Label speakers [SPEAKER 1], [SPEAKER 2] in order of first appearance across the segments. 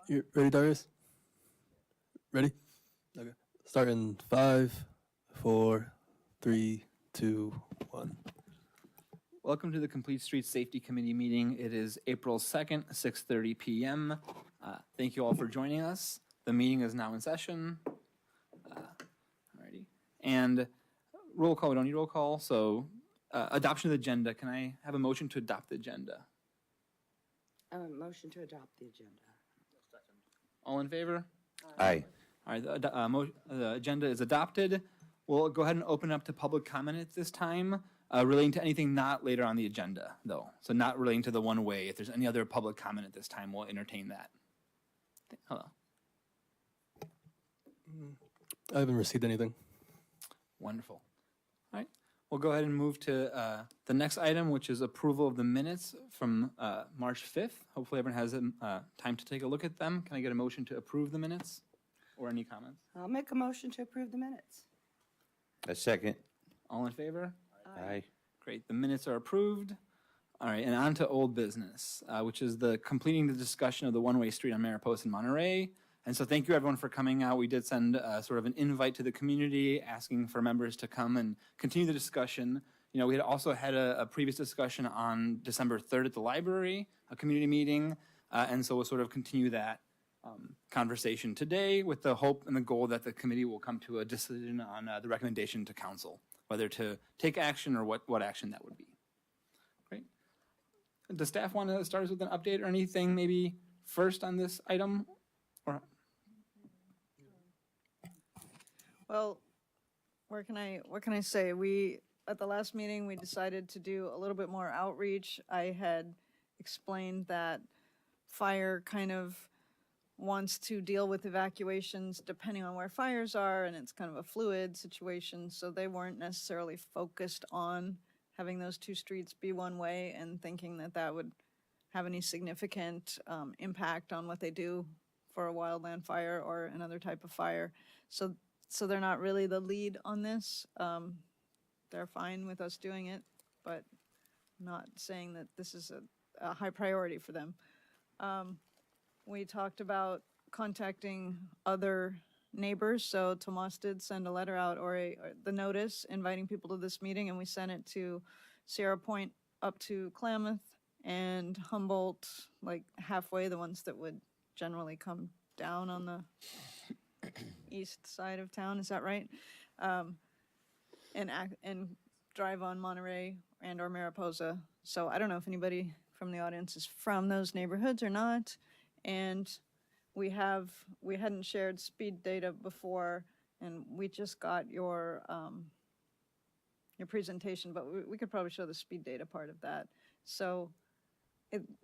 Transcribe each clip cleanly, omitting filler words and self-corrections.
[SPEAKER 1] You ready, Darius? Ready? Okay. Start in 5, 4, 3, 2, 1.
[SPEAKER 2] Welcome to the Complete Streets Safety Committee meeting. It is April 2nd, 6:30 p.m. Thank you all for joining us. The meeting is now in session. Alrighty. And roll call, we don't need roll call. So adoption of the agenda. Can I have a motion to adopt the agenda?
[SPEAKER 3] Motion to adopt the agenda.
[SPEAKER 2] All in favor?
[SPEAKER 4] Aye.
[SPEAKER 2] All right, the agenda is adopted. We'll go ahead and open up to public comment at this time, relating to anything not later on the agenda, though. So not relating to the one-way. If there's any other public comment at this time, we'll entertain that. Hello.
[SPEAKER 1] I haven't received anything.
[SPEAKER 2] Wonderful. All right. We'll go ahead and move to the next item, which is approval of the minutes from March 5th. Hopefully everyone has time to take a look at them. Can I get a motion to approve the minutes or any comments?
[SPEAKER 3] I'll make a motion to approve the minutes.
[SPEAKER 4] A second.
[SPEAKER 2] All in favor?
[SPEAKER 4] Aye.
[SPEAKER 2] Great. The minutes are approved. All right. And on to old business, which is the completing the discussion of the one-way street on Mariposa and Monterey. And so thank you, everyone, for coming out. We did send sort of an invite to the community asking for members to come and continue the discussion. You know, we had also had a previous discussion on December 3rd at the library, a community meeting. And so we'll sort of continue that conversation today with the hope and the goal that the committee will come to a decision on the recommendation to council, whether to take action or what action that would be. Great. Does staff want to start us with an update or anything maybe first on this item? Or
[SPEAKER 5] Well, what can I say? We, at the last meeting, we decided to do a little bit more outreach. I had explained that fire kind of wants to deal with evacuations depending on where fires are, and it's kind of a fluid situation, so they weren't necessarily focused on having those two streets be one way and thinking that that would have any significant impact on what they do for a wildland fire or another type of fire. So they're not really the lead on this. They're fine with us doing it, but not saying that this is a high priority for them. We talked about contacting other neighbors. So Tomas did send a letter out or the notice inviting people to this meeting, and we sent it to Sierra Point up to Klamath and Humboldt, like halfway, the ones that would generally come down on the east side of town, is that right? And drive on Monterey and or Mariposa. So I don't know if anybody from the audience is from those neighborhoods or not. And we hadn't shared speed data before, and we just got your presentation, but we could probably show the speed data part of that. So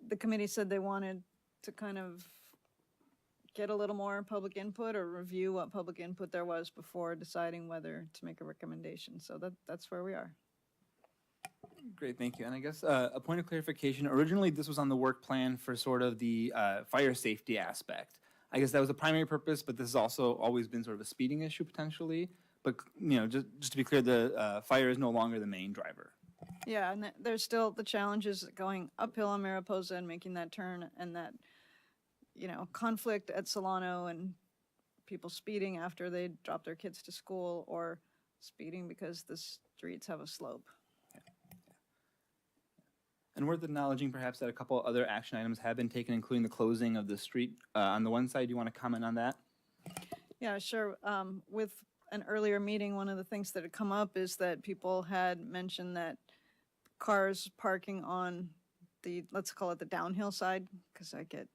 [SPEAKER 5] the committee said they wanted to kind of get a little more public input or review what public input there was before deciding whether to make a recommendation. So that's where we are.
[SPEAKER 2] Great, thank you. And I guess a point of clarification, originally this was on the work plan for sort of the fire safety aspect. I guess that was the primary purpose, but this has also always been sort of a speeding issue potentially. But, you know, just to be clear, the fire is no longer the main driver.
[SPEAKER 5] Yeah, and there's still the challenges going uphill on Mariposa and making that turn, and that, you know, conflict at Solano and people speeding after they drop their kids to school or speeding because the streets have a slope.
[SPEAKER 2] And worth acknowledging perhaps that a couple other action items have been taken, including the closing of the street on the one side. Do you want to comment on that?
[SPEAKER 5] Yeah, sure. With an earlier meeting, one of the things that had come up is that people had mentioned that cars parking on the, let's call it the downhill side, because I get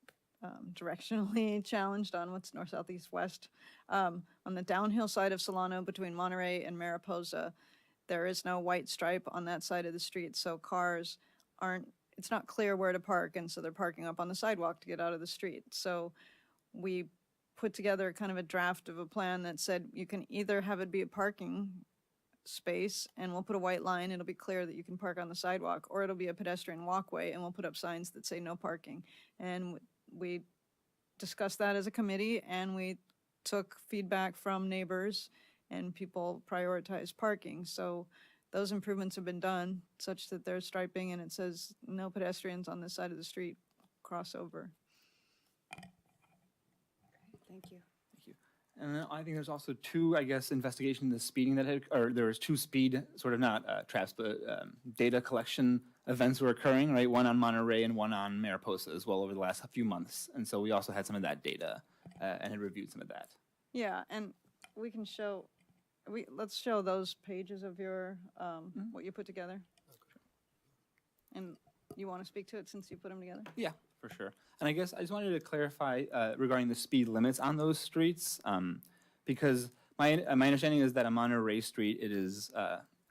[SPEAKER 5] directionally challenged on what's north, south, east, west. On the downhill side of Solano between Monterey and Mariposa, there is no white stripe on that side of the street, so cars it's not clear where to park, and so they're parking up on the sidewalk to get out of the street. So we put together kind of a draft of a plan that said you can either have it be a parking space and we'll put a white line, it'll be clear that you can park on the sidewalk, or it'll be a pedestrian walkway and we'll put up signs that say no parking. And we discussed that as a committee, and we took feedback from neighbors, and people prioritize parking. So those improvements have been done such that there's striping and it says no pedestrians on this side of the street, crossover.
[SPEAKER 3] Thank you.
[SPEAKER 2] Thank you. And then I think there's also two, I guess, investigations of speeding that had, or there was two speed, sort of not traps, but data collection events were occurring, right? One on Monterey and one on Mariposa as well over the last few months. And so we also had some of that data and had reviewed some of that.
[SPEAKER 5] Yeah, and we can show, let's show those pages of your, what you put together. And you want to speak to it since you put them together?
[SPEAKER 2] Yeah, for sure. And I guess I just wanted to clarify regarding the speed limits on those streets, because my understanding is that on Monterey Street, it is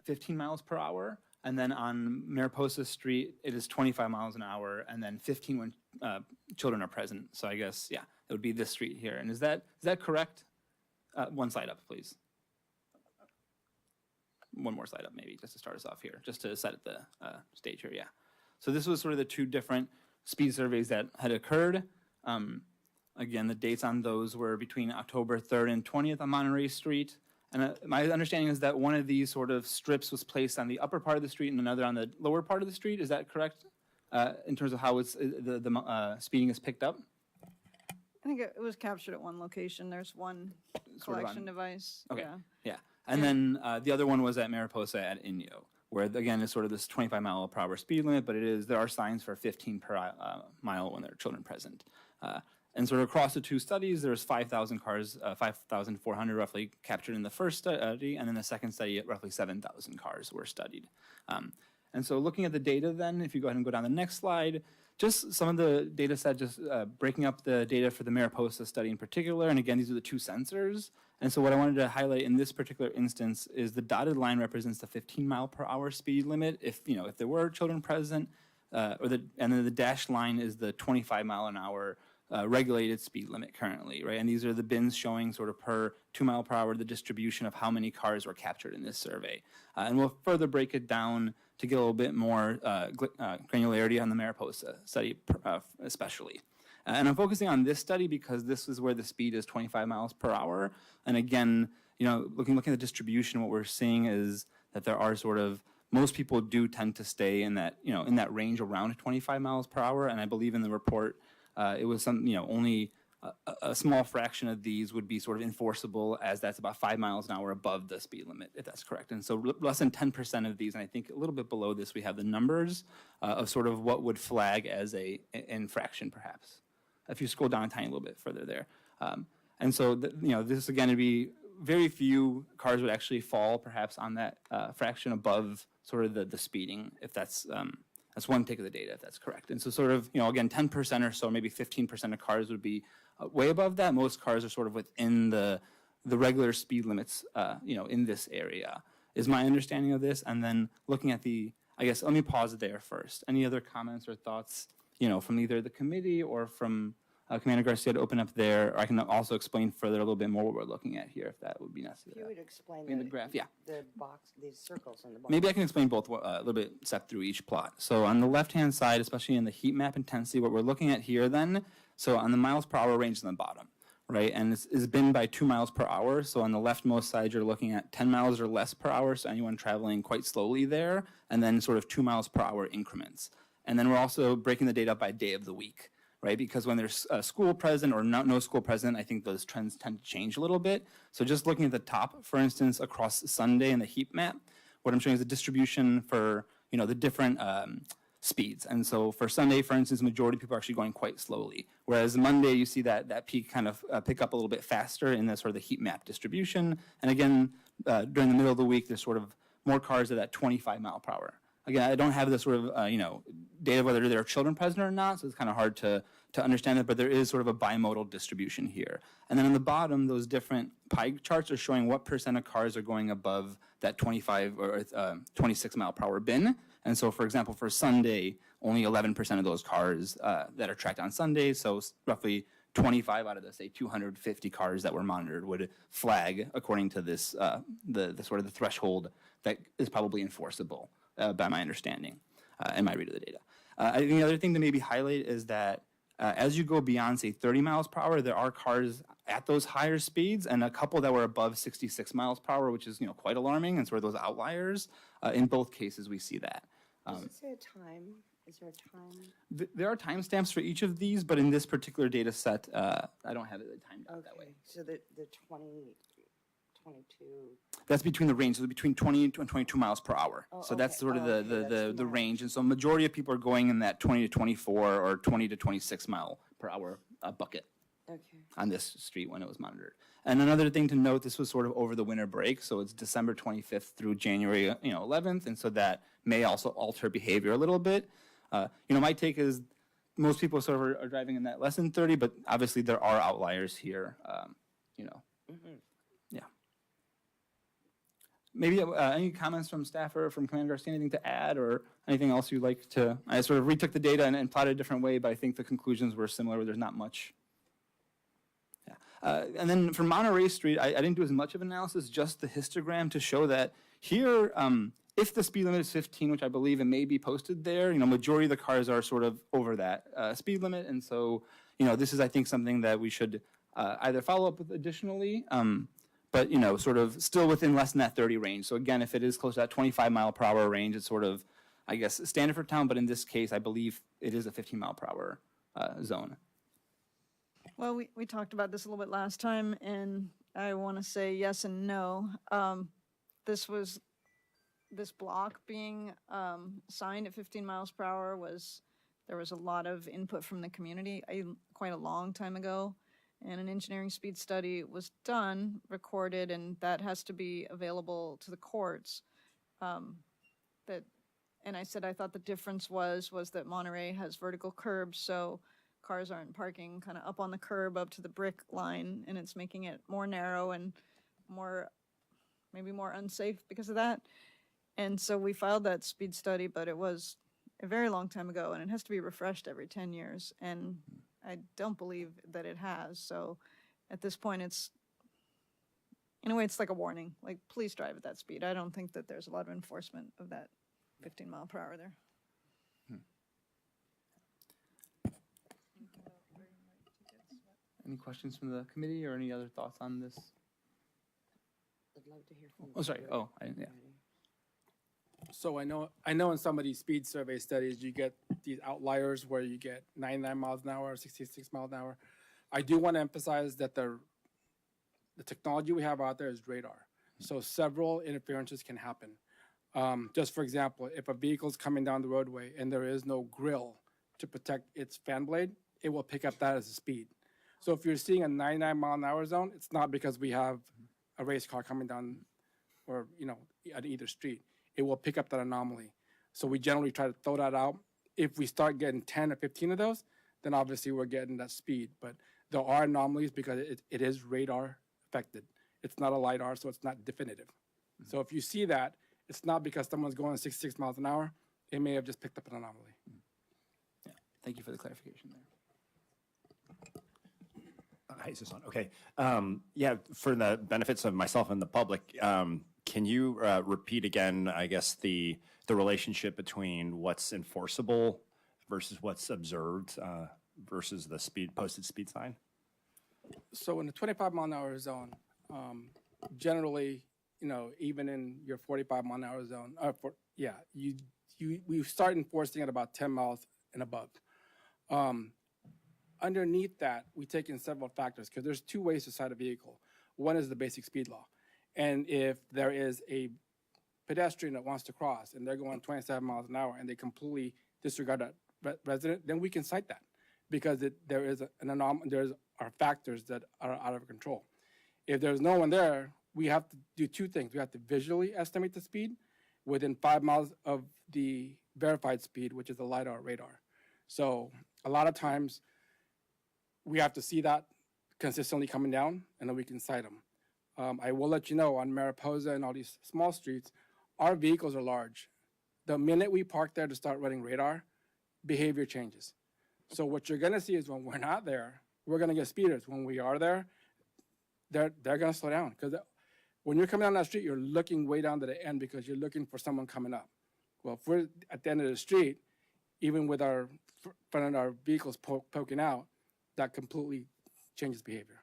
[SPEAKER 2] 15 miles per hour, and then on Mariposa Street, it is 25 miles an hour, and then 15 when children are present. So I guess, yeah, it would be this street here. And is that correct? One slide up, please. One more slide up, maybe, just to start us off here, just to set the stage here, yeah. So this was sort of the two different speed surveys that had occurred. Again, the dates on those were between October 3rd and 20th on Monterey Street. And my understanding is that one of these sort of strips was placed on the upper part of the street and another on the lower part of the street. Is that correct? In terms of how it's, the speeding is picked up?
[SPEAKER 5] I think it was captured at one location. There's one
[SPEAKER 2] Sort of
[SPEAKER 5] collection
[SPEAKER 2] on-
[SPEAKER 5] device.
[SPEAKER 2] Okay,
[SPEAKER 5] Yeah.
[SPEAKER 2] yeah. And then the other one was at Mariposa at Inyo, where again is sort of this 25 mile per hour speed limit, but there are signs for 15 per mile when there are children present. And sort of across the two studies, there's 5,000 cars, 5,400 roughly captured in the first study, and then the second study, roughly 7,000 cars were studied. And so looking at the data then, if you go ahead and go down the next slide, just some of the data set, just breaking up the data for the Mariposa study in particular, and again, these are the two sensors. And so what I wanted to highlight in this particular instance is the dotted line represents the 15 mile per hour speed limit if there were children present, and then the dashed line is the 25 mile an hour regulated speed limit currently, right? And these are the bins showing sort of per 2 mile per hour the distribution of how many cars were captured in this survey. And we'll further break it down to get a little bit more granularity on the Mariposa study especially. And I'm focusing on this study because this is where the speed is 25 miles per hour. And again, looking at the distribution, what we're seeing is that there are sort of, most people do tend to stay in that, in that range around 25 miles per hour. And I believe in the report, it was only a small fraction of these would be sort of enforceable, as that's about 5 miles an hour above the speed limit, if that's correct. And so less than 10% of these, and I think a little bit below this, we have the numbers of sort of what would flag as a infraction, perhaps, if you scroll down a tiny little bit further there. And so, this again would be very few cars would actually fall perhaps on that fraction above sort of the speeding, if that's one take of the data, if that's correct. And so sort of, again, 10% or so, maybe 15% of cars would be way above that. Most cars are sort of within the regular speed limits, in this area, is my understanding of this. And then looking at I guess, let me pause there first. Any other comments or thoughts, from either the committee or from Commander Garcia to open up there? Or I can also explain further a little bit more what we're looking at here, if that would be necessary.
[SPEAKER 3] If you would explain
[SPEAKER 2] In the graph, yeah.
[SPEAKER 3] the box, these circles in the box.
[SPEAKER 2] Maybe I can explain both a little bit, step through each plot. So on the left-hand side, especially in the heat map intensity, what we're looking at here then, so on the miles per hour range in the bottom, right? And it's been by 2 miles per hour. So on the leftmost side, you're looking at 10 miles or less per hour, so anyone traveling quite slowly there, and then sort of 2 miles per hour increments. And then we're also breaking the data up by day of the week, right? Because when there's a school present or no school present, I think those trends tend to change a little bit. So just looking at the top, for instance, across Sunday in the heat map, what I'm showing is the distribution for, the different speeds. And so for Sunday, for instance, the majority of people are actually going quite slowly. Whereas Monday, you see that peak kind of pick up a little bit faster in the sort of the heat map distribution. And again, during the middle of the week, there's sort of more cars at that 25 mile per hour. Again, I don't have the sort of, data whether there are children present or not, so it's kind of hard to understand that, but there is sort of a bimodal distribution here. And then on the bottom, those different pie charts are showing what percent of cars are going above that 25 or 26 mile per hour bin. And so, for example, for Sunday, only 11% of those cars that are tracked on Sunday, so roughly 25 out of the, say, 250 cars that were monitored would flag according to this, the sort of the threshold that is probably enforceable. By my understanding and my read of the data. I think the other thing to maybe highlight is that as you go beyond, say, 30 miles per hour, there are cars at those higher speeds and a couple that were above 66 miles per hour, which is, quite alarming, and sort of those outliers. In both cases, we see that.
[SPEAKER 3] Does it say a time Is there a time?
[SPEAKER 2] There are timestamps for each of these, but in this particular data set, I don't have it timed out that way.
[SPEAKER 3] So the 22.
[SPEAKER 2] That's between the range, so between 20 and 22 miles per hour.
[SPEAKER 3] Oh,
[SPEAKER 2] So that's
[SPEAKER 3] okay.
[SPEAKER 2] sort of
[SPEAKER 3] Oh, okay, that's
[SPEAKER 2] the
[SPEAKER 3] the
[SPEAKER 2] range. And so majority of people are going in that 20 to 24 or 20 to 26 mile per hour bucket
[SPEAKER 3] Okay.
[SPEAKER 2] on this street when it was monitored. And another thing to note, this was sort of over the winter break, so it's December 25th through January 11th, and so that may also alter behavior a little bit. My take is most people sort of are driving in that less than 30, but obviously there are outliers here. Yeah. Maybe any comments from staff or from Commander Garcia, anything to add or anything else you'd like to? I sort of retook the data and plotted a different way, but I think the conclusions were similar. There's not much. Yeah. And then for Monterey Street, I didn't do as much of analysis, just the histogram to show that here, if the speed limit is 15, which I believe it may be posted there, majority of the cars are sort of over that speed limit. And so, this is, I think, something that we should either follow up with additionally, but, sort of still within less than that 30 range. So again, if it is close to that 25 mile per hour range, it's sort of, I guess, standard for town, but in this case, I believe it is a 15 mile per hour zone.
[SPEAKER 5] Well, we talked about this a little bit last time, and I want to say yes and no. This block being signed at 15 miles per hour there was a lot of input from the community quite a long time ago, and an engineering speed study was done, recorded, and that has to be available to the courts. And I said I thought the difference was that Monterey has vertical curbs, so cars aren't parking kind of up on the curb up to the brick line, and it's making it more narrow and maybe more unsafe because of that. And so we filed that speed study, but it was a very long time ago, and it has to be refreshed every 10 years. And I don't believe that it has. So at this point, it's, in a way, it's like a warning, like, please drive at that speed. I don't think that there's a lot of enforcement of that 15 mile per hour there.
[SPEAKER 2] Any questions from the committee or any other thoughts on this?
[SPEAKER 3] I'd love to hear from.
[SPEAKER 2] Oh, sorry. Oh, yeah.
[SPEAKER 1] So I know in some of these speed survey studies, you get these outliers where you get 99 miles an hour, 66 miles an hour. I do want to emphasize that the technology we have out there is radar. So several interferences can happen. Just for example, if a vehicle is coming down the roadway and there is no grill to protect its fan blade, it will pick up that as a speed. So if you're seeing a 99 mile an hour zone, it's not because we have a race car coming down or, at either street. It will pick up that anomaly. So we generally try to throw that out. If we start getting 10 or 15 of those, then obviously we're getting that speed. But there are anomalies because it is radar affected. It's not a LiDAR, so it's not definitive. Mm-hmm. So if you see that, it's not because someone's going 66 miles an hour. It may have just picked up an anomaly.
[SPEAKER 2] Yeah. Thank you for the clarification there.
[SPEAKER 6] Hi, is this on? Okay. Yeah, for the benefits of myself and the public, can you repeat again, I guess, the relationship between what's enforceable versus what's observed versus the posted speed sign?
[SPEAKER 1] So in the 25 mile an hour zone, generally, even in your 45 mile an hour zone, we start enforcing at about 10 miles and above. Underneath that, we take in several factors because there's two ways to cite a vehicle. One is the basic speed law. And if there is a pedestrian that wants to cross and they're going 27 miles an hour and they completely disregard that resident, then we can cite that because there is an anomaly. There are factors that are out of control. If there's no one there, we have to do two things. We have to visually estimate the speed within 5 miles of the verified speed, which is the LiDAR radar. So a lot of times we have to see that consistently coming down, and then we can cite them. I will let you know on Mariposa and all these small streets, our vehicles are large. The minute we park there to start running radar, behavior changes. So what you're gonna see is when we're not there, we're gonna get speeders. When we are there, they're gonna slow down. Because when you're coming down that street, you're looking way down to the end because you're looking for someone coming up. Well, if we're at the end of the street, even with our front of our vehicles poking out, that completely changes behavior.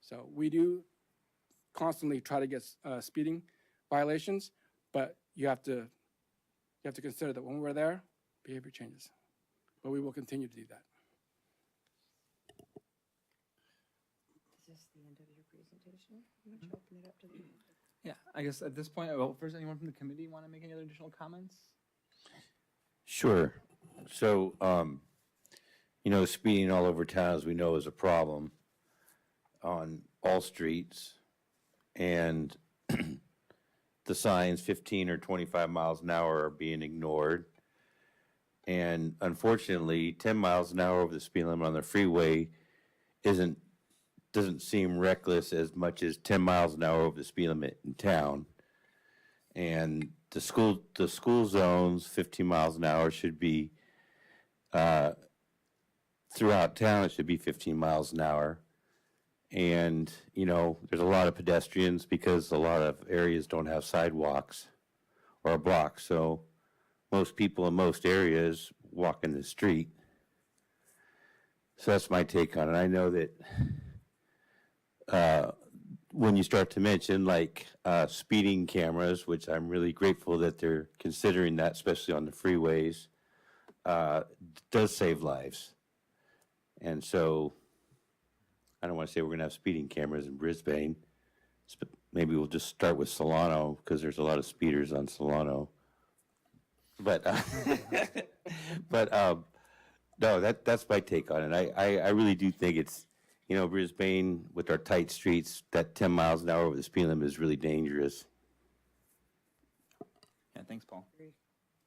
[SPEAKER 1] So we do constantly try to get speeding violations, but you have to consider that when we're there, behavior changes. But we will continue to do that.
[SPEAKER 3] Is this the end of your presentation? Why don't you open it up to the public?
[SPEAKER 2] Yeah, I guess at this point, well, first, anyone from the committee want to make any other additional comments?
[SPEAKER 4] Sure. So, speeding all over town, as we know, is a problem on all streets. And the signs 15 or 25 miles an hour are being ignored. And unfortunately, 10 miles an hour over the speed limit on the freeway doesn't seem reckless as much as 10 miles an hour over the speed limit in town. And the school zones, 15 miles an hour should be, throughout town, it should be 15 miles an hour. And, there's a lot of pedestrians because a lot of areas don't have sidewalks or a block. So most people in most areas walk in the street. So that's my take on it. I know that when you start to mention speeding cameras, which I'm really grateful that they're considering that, especially on the freeways, does save lives. And so I don't want to say we're going to have speeding cameras in Brisbane. Maybe we'll just start with Solano because there's a lot of speeders on Solano. But no, that's my take on it. I really do think it's, Brisbane with our tight streets, that 10 miles an hour over the speed limit is really dangerous.
[SPEAKER 2] Yeah, thanks, Paul.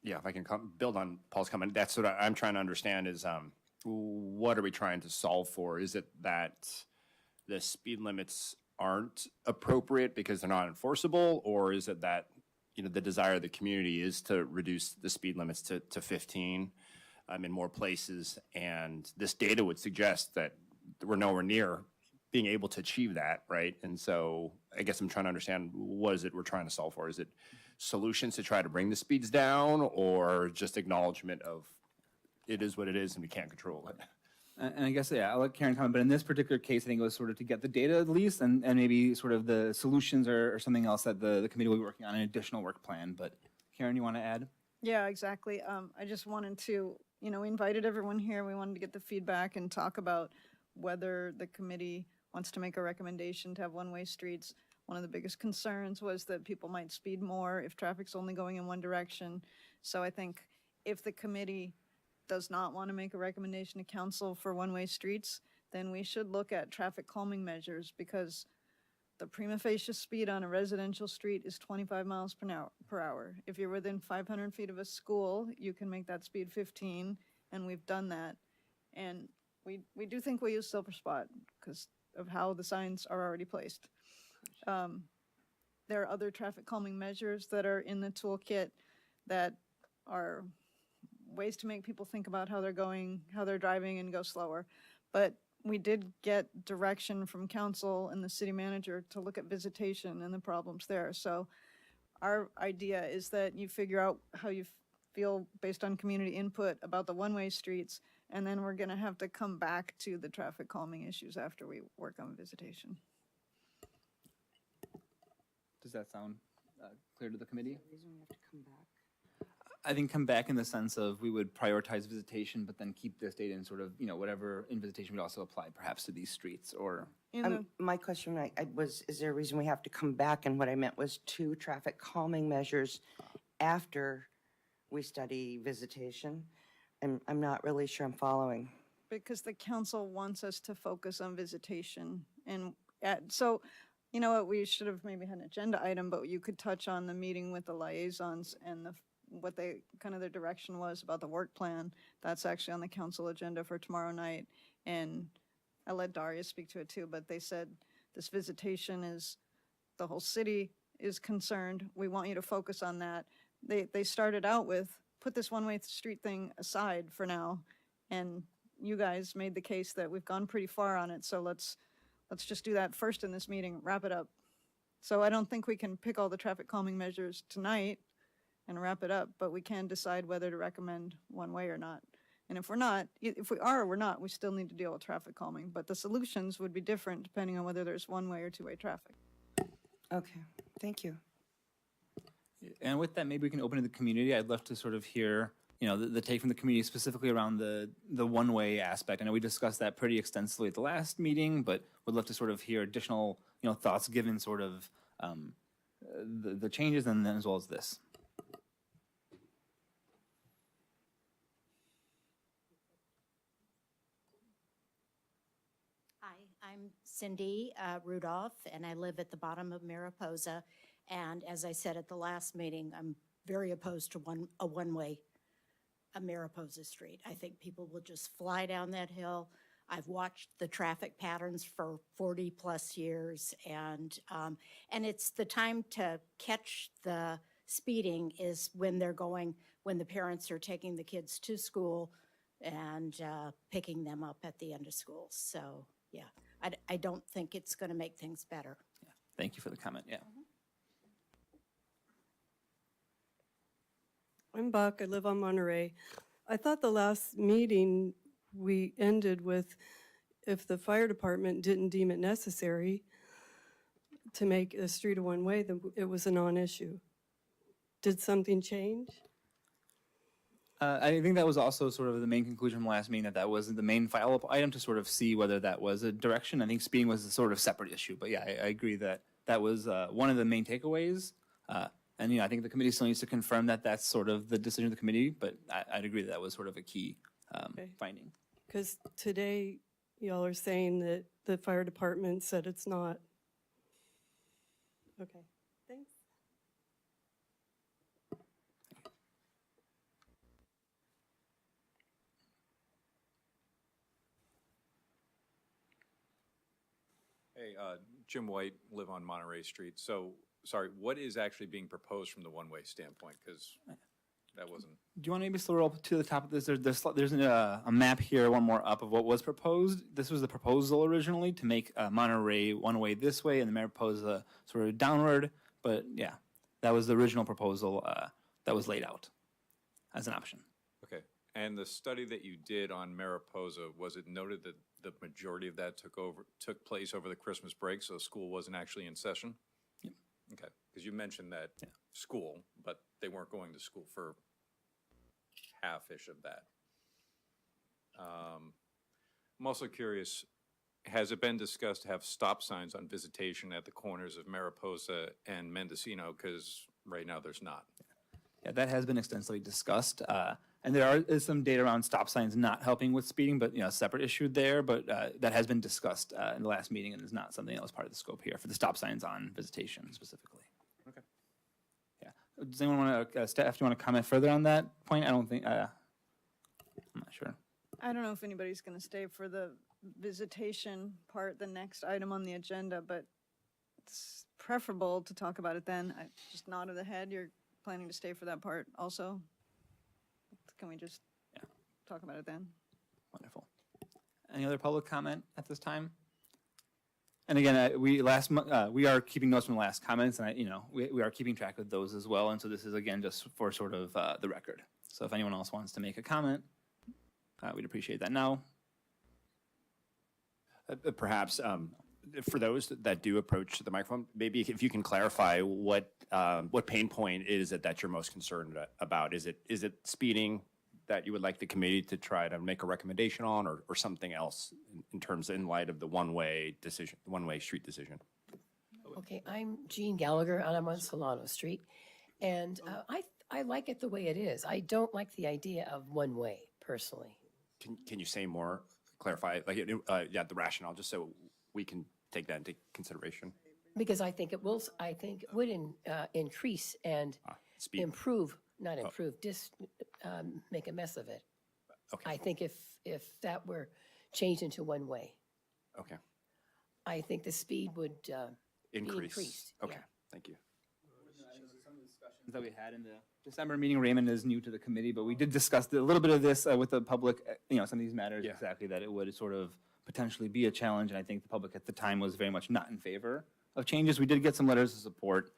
[SPEAKER 6] Yeah, if I can build on Paul's comment, that's what I'm trying to understand is what are we trying to solve for? Is it that the speed limits aren't appropriate because they're not enforceable, or is it that the desire of the community is to reduce the speed limits to 15 in more places, and this data would suggest that we're nowhere near being able to achieve that, right? And so I guess I'm trying to understand, what is it we're trying to solve for? Is it solutions to try to bring the speeds down, or just acknowledgement of it is what it is and we can't control it?
[SPEAKER 2] And I guess, yeah, I'll let Karen comment, but in this particular case, I think it was sort of to get the data at least, and maybe sort of the solutions or something else that the committee will be working on, an additional work plan. But Karen, you want to add?
[SPEAKER 5] Yeah, exactly. I just wanted to, we invited everyone here. We wanted to get the feedback and talk about whether the committee wants to make a recommendation to have one-way streets. One of the biggest concerns was that people might speed more if traffic's only going in one direction. So I think if the committee does not want to make a recommendation to council for one-way streets, then we should look at traffic calming measures, because the prima facie speed on a residential street is 25 miles per hour. If you're within 500 feet of a school, you can make that speed 15, and we've done that. And we do think we use silver spot because of how the signs are already placed. There are other traffic calming measures that are in the toolkit that are ways to make people think about how they're driving and go slower. But we did get direction from council and the city manager to look at visitation and the problems there. So our idea is that you figure out how you feel based on community input about the one-way streets, and then we're going to have to come back to the traffic calming issues after we work on visitation.
[SPEAKER 2] Does that sound clear to the committee?
[SPEAKER 3] Reason we have to come back.
[SPEAKER 2] I think come back in the sense of we would prioritize visitation, but then keep this data in sort of, whatever in visitation would also apply perhaps to these streets or.
[SPEAKER 3] My question was, is there a reason we have to come back? And what I meant was 2 traffic calming measures after we study visitation. And I'm not really sure I'm following.
[SPEAKER 5] Because the council wants us to focus on visitation. And so, you know what, we should have maybe had an agenda item, but you could touch on the meeting with the liaisons and what their direction was about the work plan. That's actually on the council agenda for tomorrow night. And I let Darius speak to it too, but they said this visitation is, the whole city is concerned. We want you to focus on that. They started out with, put this one-way street thing aside for now. And you guys made the case that we've gone pretty far on it. So let's just do that first in this meeting, wrap it up. So I don't think we can pick all the traffic calming measures tonight and wrap it up, but we can decide whether to recommend one way or not. And if we are or we're not, we still need to deal with traffic calming, but the solutions would be different depending on whether there's one-way or two-way traffic.
[SPEAKER 3] Okay, thank you.
[SPEAKER 2] And with that, maybe we can open to the community. I'd love to sort of hear the take from the community specifically around the one-way aspect. I know we discussed that pretty extensively at the last meeting, but would love to sort of hear additional, thoughts given sort of the changes and then as well as this.
[SPEAKER 7] Hi, I'm Cindy Rudolph, and I live at the bottom of Mariposa. And as I said at the last meeting, I'm very opposed to a one-way Mariposa Street. I think people will just fly down that hill. I've watched the traffic patterns for 40-plus years, and it's the time to catch the speeding is when when the parents are taking the kids to school and picking them up at the end of school. So, yeah, I don't think it's going to make things better.
[SPEAKER 2] Yeah. Thank you for the comment. Yeah.
[SPEAKER 8] I'm Buck. I live on Monterey. I thought the last meeting we ended with, if the fire department didn't deem it necessary to make a street a one-way, then it was a non-issue. Did something change?
[SPEAKER 2] I think that was also sort of the main conclusion from last meeting, that was the main follow-up item to sort of see whether that was a direction. I think speeding was a sort of separate issue, but yeah, I agree that was one of the main takeaways. And, I think the committee still needs to confirm that that's sort of the decision of the committee, but I'd agree that was sort of a key finding.
[SPEAKER 8] Because today, y'all are saying that the fire department said it's not. Okay, thanks.
[SPEAKER 9] Hey, Jim White, live on Monterey Street. So, sorry, what is actually being proposed from the one-way standpoint? Because that wasn't.
[SPEAKER 2] Do you want to maybe scroll up to the top of this? There's a map here, one more up, of what was proposed. This was the proposal originally, to make Monterey one-way this way and the Mariposa sort of downward. But yeah, that was the original proposal that was laid out as an option.
[SPEAKER 9] Okay. And the study that you did on Mariposa, was it noted that the majority of that took place over the Christmas break, so school wasn't actually in session?
[SPEAKER 2] Yep.
[SPEAKER 9] Okay. Because you mentioned that school, but they weren't going to school for half-ish of that. I'm also curious, has it been discussed to have stop signs on Visitation at the corners of Mariposa and Mendocino? Because right now there's not.
[SPEAKER 2] Yeah, that has been extensively discussed. And there is some data around stop signs not helping with speeding, but, a separate issue there. But that has been discussed in the last meeting and is not something that was part of the scope here for the stop signs on Visitation specifically.
[SPEAKER 9] Okay.
[SPEAKER 2] Yeah. Does anyone want to, staff, do you want to comment further on that point? I don't think, I'm not sure.
[SPEAKER 5] I don't know if anybody's going to stay for the visitation part, the next item on the agenda, but it's preferable to talk about it then. I just nodded the head. You're planning to stay for that part also? Can we just talk about it then?
[SPEAKER 2] Wonderful. Any other public comment at this time? And again, we are keeping notes from the last comments, and we are keeping track of those as well. And so this is again just for sort of the record. So if anyone else wants to make a comment, we'd appreciate that now.
[SPEAKER 6] Perhaps for those that do approach the microphone, maybe if you can clarify what pain point is it that you're most concerned about? Is it speeding that you would like the committee to try to make a recommendation on, or something else in terms in light of the one-way street decision?
[SPEAKER 10] Okay, I'm Jean Gallagher, and I'm on Solano Street, and I like it the way it is. I don't like the idea of one way personally.
[SPEAKER 6] Can you say more, clarify, the rationale, just so we can take that into consideration?
[SPEAKER 10] Because I think it would increase and
[SPEAKER 6] Speed.
[SPEAKER 10] improve, not improve, make a mess of it.
[SPEAKER 6] Okay.
[SPEAKER 10] I think if that were changed into one way,
[SPEAKER 6] Okay.
[SPEAKER 10] I think the speed would be increased.
[SPEAKER 6] Okay,
[SPEAKER 10] yeah.
[SPEAKER 6] thank you.
[SPEAKER 2] That we had in the December meeting. Raymond is new to the committee, but we did discuss a little bit of this with the public, some of these matters, exactly, that it would sort of potentially be a challenge. And I think the public at the time was very much not in favor of changes. We did get some letters of support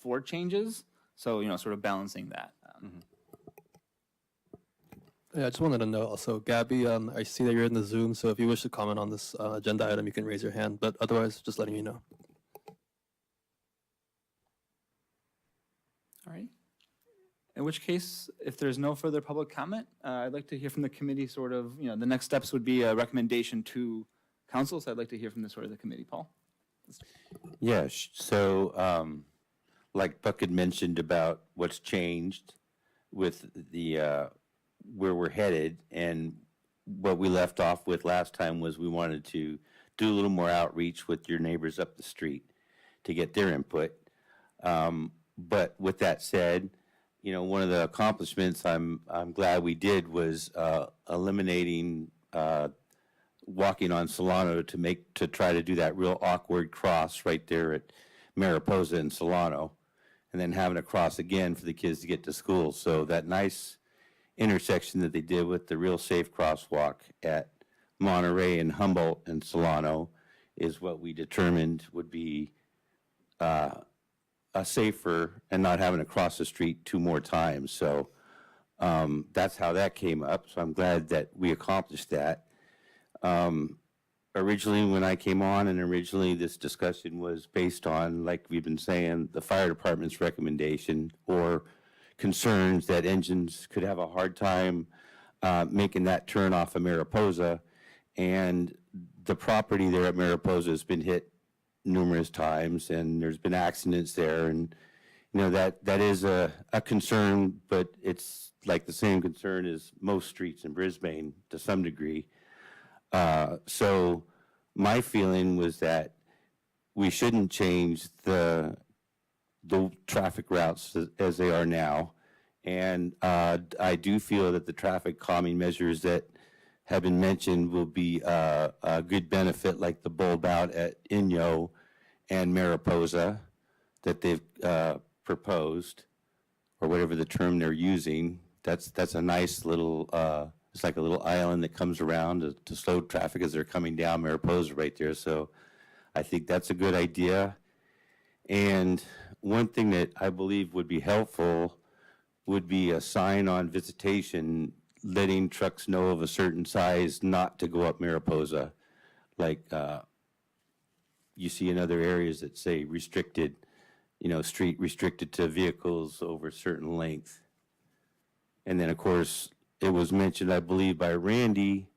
[SPEAKER 2] for changes. So, sort of balancing that.
[SPEAKER 11] Yeah, I just wanted to know also, Gabby, I see that you're in the Zoom, so if you wish to comment on this agenda item, you can raise your hand, but otherwise, just letting you know.
[SPEAKER 2] All right. In which case, if there's no further public comment, I'd like to hear from the committee sort of, the next steps would be a recommendation to council. So I'd like to hear from the sort of the committee, Paul.
[SPEAKER 4] Yeah, so like Buck had mentioned about what's changed with the where we're headed, and what we left off with last time was we wanted to do a little more outreach with your neighbors up the street to get their input. But with that said, one of the accomplishments I'm glad we did was eliminating walking on Solano to try to do that real awkward cross right there at Mariposa and Solano, and then having to cross again for the kids to get to school. So that nice intersection that they did with the real safe crosswalk at Monterey and Humboldt and Solano is what we determined would be a safer and not having to cross the street 2 more times. So that's how that came up. So I'm glad that we accomplished that. Originally, when I came on, and originally this discussion was based on, like we've been saying, the fire department's recommendation or concerns that engines could have a hard time making that turn off of Mariposa. And the property there at Mariposa has been hit numerous times, and there's been accidents there. And, that is a concern, but it's like the same concern as most streets in Brisbane to some degree. So my feeling was that we shouldn't change the traffic routes as they are now. And I do feel that the traffic calming measures that have been mentioned will be a good benefit, like the bulb out at Inyo and Mariposa that they've proposed, or whatever the term they're using. That's a nice little, it's like a little island that comes around to slow traffic as they're coming down Mariposa right there. So I think that's a good idea. And one thing that I believe would be helpful would be a sign on Visitation letting trucks know of a certain size not to go up Mariposa. Like you see in other areas that say restricted, street restricted to vehicles over a certain length. And then, of course, it was mentioned, I believe, by Randy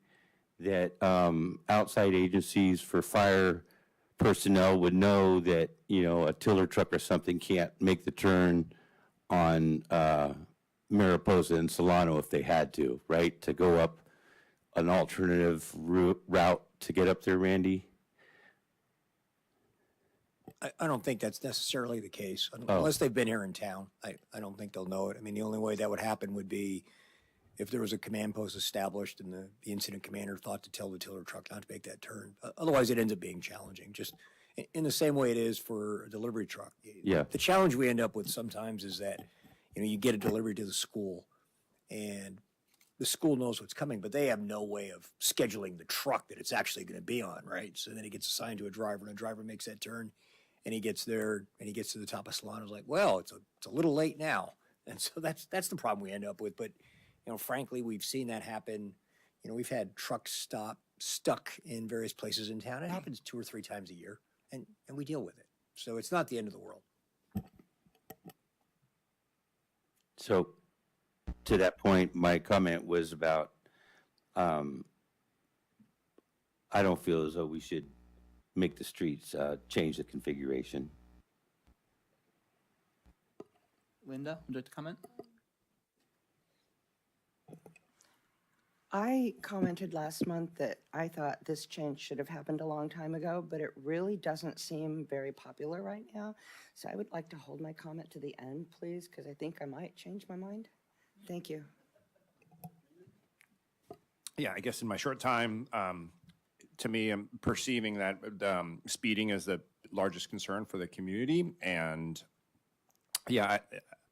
[SPEAKER 4] that outside agencies for fire personnel would know that, a tiller truck or something can't make the turn on Mariposa and Solano if they had to, right? To go up an alternative route to get up there, Randy?
[SPEAKER 12] I don't think that's necessarily the case, unless they've been here in town. I don't think they'll know it. I mean, the only way that would happen would be if there was a command post established and the incident commander thought to tell the tiller truck not to make that turn. Otherwise, it ends up being challenging, just in the same way it is for a delivery truck.
[SPEAKER 4] Yeah.
[SPEAKER 12] The challenge we end up with sometimes is that, you get a delivery to the school, and the school knows what's coming, but they have no way of scheduling the truck that it's actually going to be on, right? So then it gets assigned to a driver, and a driver makes that turn, and he gets there, and he gets to the top of Solano. It's like, well, it's a little late now. And so that's the problem we end up with. But, frankly, we've seen that happen. We've had trucks stuck in various places in town. It happens 2 or 3 times a year, and we deal with it. So it's not the end of the world.
[SPEAKER 4] So to that point, my comment was about, I don't feel as though we should make the streets change the configuration.
[SPEAKER 2] Linda, would you like to comment?
[SPEAKER 3] I commented last month that I thought this change should have happened a long time ago, but it really doesn't seem very popular right now. So I would like to hold my comment to the end, please, because I think I might change my mind. Thank you.
[SPEAKER 6] Yeah, I guess in my short time, to me, I'm perceiving that speeding is the largest concern for the community. And yeah,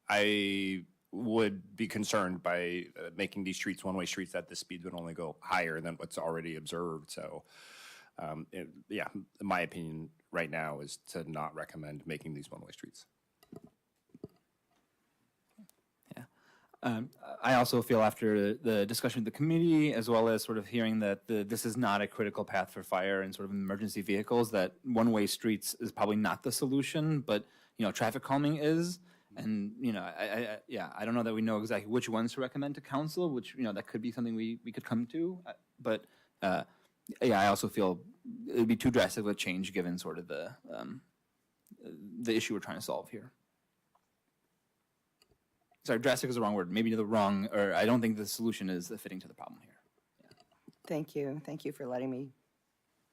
[SPEAKER 6] I would be concerned by making these streets one-way streets that the speed would only go higher than what's already observed. So yeah, my opinion right now is to not recommend making these one-way streets.
[SPEAKER 2] I also feel after the discussion with the committee, as well as sort of hearing that this is not a critical path for fire and sort of emergency vehicles, that one-way streets is probably not the solution, but traffic calming is. And, I don't know that we know exactly which ones to recommend to council, which, that could be something we could come to. But, I also feel it would be too drastic of a change given sort of the issue we're trying to solve here. Sorry, drastic is the wrong word. Maybe or I don't think the solution is fitting to the problem here.
[SPEAKER 3] Thank you. Thank you for letting me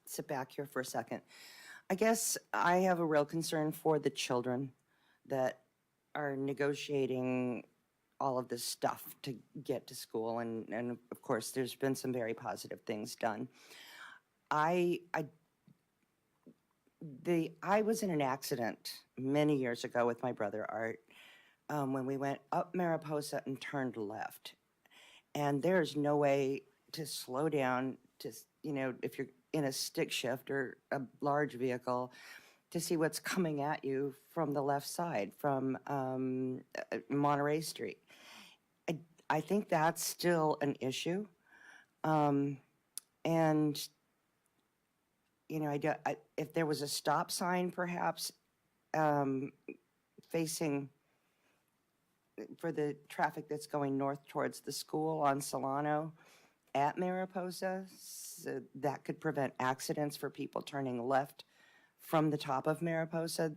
[SPEAKER 3] sit back here for a second. I guess I have a real concern for the children that are negotiating all of this stuff to get to school. And of course, there's been some very positive things done. I was in an accident many years ago with my brother Art when we went up Mariposa and turned left. And there's no way to slow down to, if you're in a stick shift or a large vehicle, to see what's coming at you from the left side, from Monterey Street. I think that's still an issue. And, if there was a stop sign perhaps facing for the traffic that's going north towards the school on Solano at Mariposa, so that could prevent accidents for people turning left from the top of Mariposa.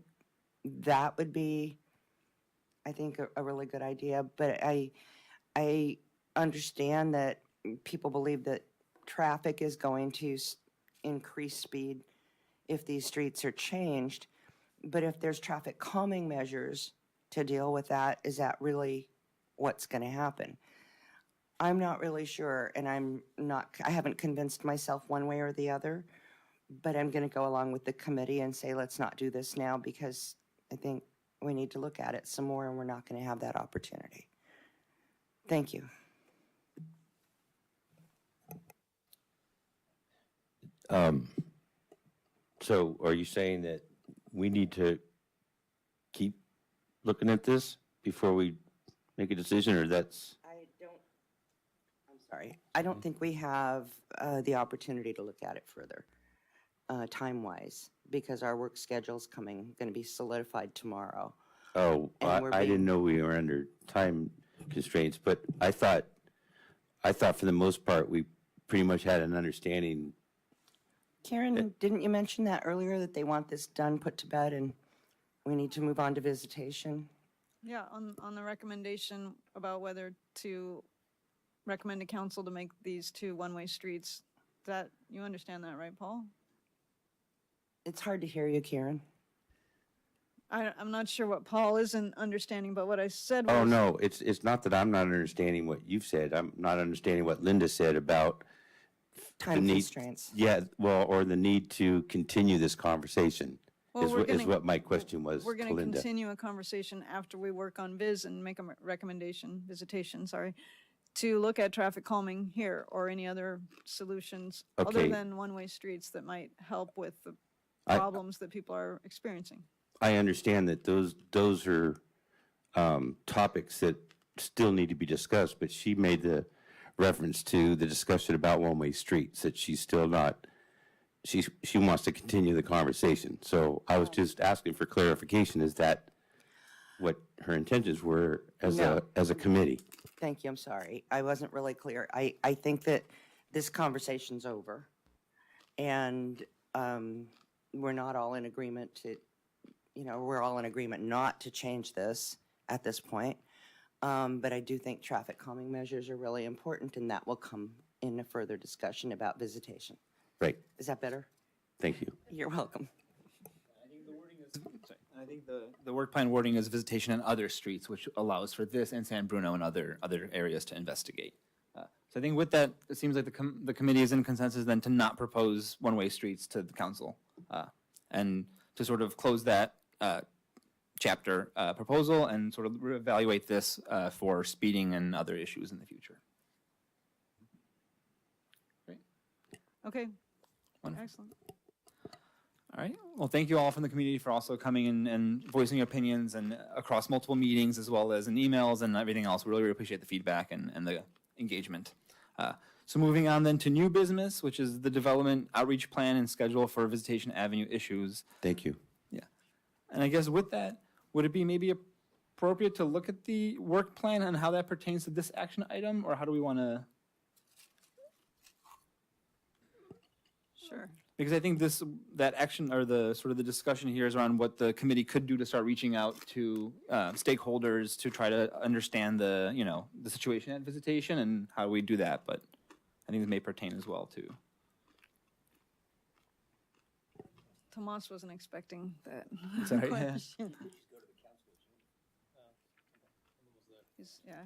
[SPEAKER 3] That would be, I think, a really good idea. But I understand that people believe that traffic is going to increase speed if these streets are changed. But if there's traffic calming measures to deal with that, is that really what's going to happen? I'm not really sure, and I haven't convinced myself one way or the other, but I'm going to go along with the committee and say, let's not do this now, because I think we need to look at it some more, and we're not going to have that opportunity. Thank you.
[SPEAKER 4] So are you saying that we need to keep looking at this before we make a decision, or that's?
[SPEAKER 3] I'm sorry. I don't think we have the opportunity to look at it further, time-wise, because our work schedule's going to be solidified tomorrow.
[SPEAKER 4] Oh,
[SPEAKER 3] And we're
[SPEAKER 4] I didn't
[SPEAKER 3] being-
[SPEAKER 4] know we were under time constraints, but I thought for the most part, we pretty much had an understanding.
[SPEAKER 3] Karen, didn't you mention that earlier, that they want this done, put to bed, and we need to move on to visitation?
[SPEAKER 5] Yeah, on the recommendation about whether to recommend to council to make these two one-way streets, that, you understand that, right, Paul?
[SPEAKER 3] It's hard to hear you, Karen.
[SPEAKER 5] I'm not sure what Paul isn't understanding, but what I said was.
[SPEAKER 4] Oh, no, it's not that I'm not understanding what you've said. I'm not understanding what Linda said about the
[SPEAKER 3] Time
[SPEAKER 4] need.
[SPEAKER 3] constraints.
[SPEAKER 4] Yeah, well, or the need to continue this conversation
[SPEAKER 5] Well,
[SPEAKER 4] is what my question was
[SPEAKER 5] We're
[SPEAKER 4] to
[SPEAKER 5] going to
[SPEAKER 4] Linda.
[SPEAKER 5] continue a conversation after we work on and make a visitation, to look at traffic calming here or any other solutions other
[SPEAKER 4] Okay.
[SPEAKER 5] than one-way streets that might help with the
[SPEAKER 4] I-
[SPEAKER 5] problems that people are experiencing.
[SPEAKER 4] I understand that those are topics that still need to be discussed, but she made the reference to the discussion about one-way streets, that she's still not, she wants to continue the conversation. So I was just asking for clarification. Is that what her intentions were as
[SPEAKER 3] No.
[SPEAKER 4] a committee?
[SPEAKER 3] Thank you, I'm sorry. I wasn't really clear. I think that this conversation's over, and we're not all in agreement to, we're all in agreement not to change this at this point. But I do think traffic calming measures are really important, and that will come in a further discussion about visitation.
[SPEAKER 4] Right,
[SPEAKER 3] Is that better?
[SPEAKER 4] thank you.
[SPEAKER 3] You're welcome.
[SPEAKER 2] I think the work plan wording is visitation on other streets, which allows for this and San Bruno and other areas to investigate. So I think with that, it seems like the committee is in consensus then to not propose one-way streets to the council, and to sort of close that chapter proposal and sort of reevaluate this for speeding and other issues in the future.
[SPEAKER 5] Okay,
[SPEAKER 2] Wonderful.
[SPEAKER 5] excellent.
[SPEAKER 2] All right. Well, thank you all from the community for also coming in and voicing your opinions and across multiple meetings as well as in emails and everything else. We really appreciate the feedback and the engagement. So moving on then to new business, which is the development outreach plan and schedule for Visitation Avenue issues.
[SPEAKER 4] Thank you.
[SPEAKER 2] Yeah. And I guess with that, would it be maybe appropriate to look at the work plan and how that pertains to this action item, or how do we want to?
[SPEAKER 5] Sure.
[SPEAKER 2] Because I think that action or the sort of the discussion here is around what the committee could do to start reaching out to stakeholders to try to understand the situation at Visitation and how we do that. But I think this may pertain as well to.
[SPEAKER 5] Tomas wasn't expecting that
[SPEAKER 2] Sorry, yeah.
[SPEAKER 5] question.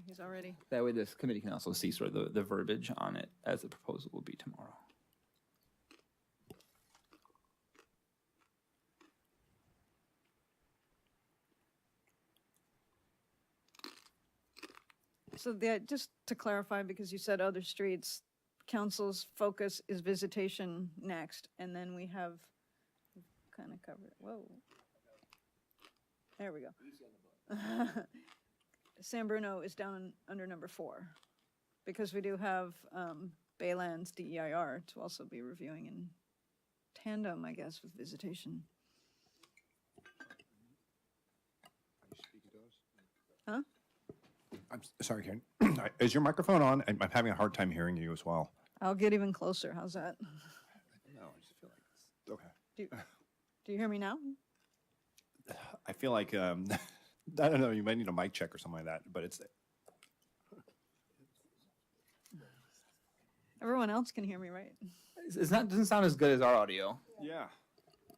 [SPEAKER 5] He's already.
[SPEAKER 2] That way, this committee can also see sort of the verbiage on it as the proposal will be tomorrow.
[SPEAKER 5] So just to clarify, because you said other streets, council's focus is Visitation next, and then we have kind of covered, whoa. There we go. San Bruno is down under number 4, because we do have Baylands DEIR to also be reviewing in tandem, I guess, with Visitation. Huh?
[SPEAKER 6] I'm sorry, Karen. Is your microphone on? I'm having a hard time hearing you as well.
[SPEAKER 5] I'll get even closer. How's that?
[SPEAKER 6] No, I just feel like it's okay.
[SPEAKER 5] Do you hear me now?
[SPEAKER 6] I feel like I don't know. You might need a mic check or something like that. But it's
[SPEAKER 5] Everyone else can hear me, right?
[SPEAKER 2] Doesn't sound as good as our audio.
[SPEAKER 6] yeah.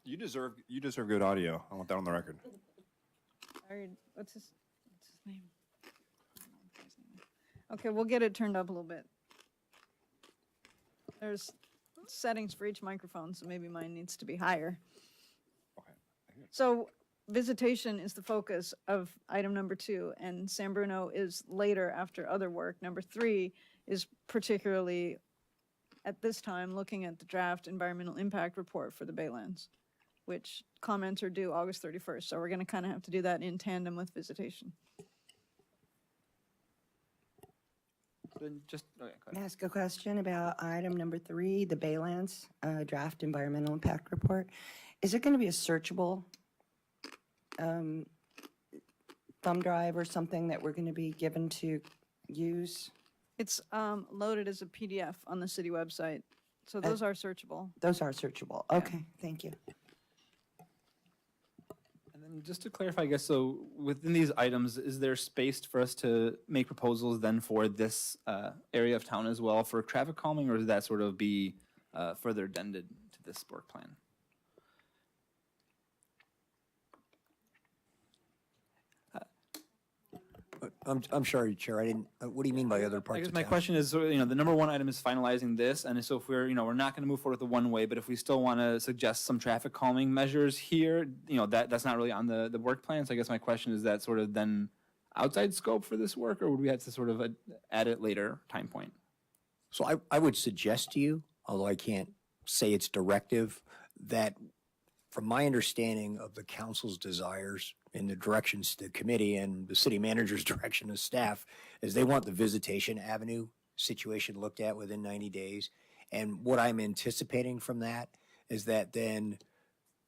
[SPEAKER 6] You deserve good audio. I want that on the record.
[SPEAKER 5] What's his name? Okay, we'll get it turned up a little bit. There's settings for each microphone, so maybe mine needs to be higher.
[SPEAKER 6] Okay.
[SPEAKER 5] So Visitation is the focus of item number 2, and San Bruno is later after other work. Number 3 is particularly, at this time, looking at the draft environmental impact report for the Baylands, which comments are due August 31st. So we're going to kind of have to do that in tandem with Visitation.
[SPEAKER 2] Then just okay, go
[SPEAKER 3] Can I
[SPEAKER 2] ahead.
[SPEAKER 3] ask a question about item number 3, the Baylands draft environmental impact report? Is it going to be a searchable thumb drive or something that we're going to be given to use?
[SPEAKER 5] It's loaded as a PDF on the city website, so those are searchable.
[SPEAKER 3] Those are searchable. Okay, thank you.
[SPEAKER 2] And then just to clarify, I guess, so within these items, is there space for us to make proposals then for this area of town as well for traffic calming, or does that sort of be further addended to this work plan?
[SPEAKER 12] I'm sorry, Chair, I didn't, what do you mean by other parts
[SPEAKER 2] I guess
[SPEAKER 12] of
[SPEAKER 2] my
[SPEAKER 12] town?
[SPEAKER 2] question is, the number 1 item is finalizing this, and so if we're not going to move forward with the one-way, but if we still want to suggest some traffic calming measures here, that's not really on the work plan. So I guess my question is that sort of then outside scope for this work, or would we have to sort of add it later time point?
[SPEAKER 12] So I would suggest to you, although I can't say it's directive, that from my understanding of the council's desires in the directions to the committee and the city manager's direction to staff, is they want the Visitation Avenue situation looked at within 90 days. And what I'm anticipating from that is that then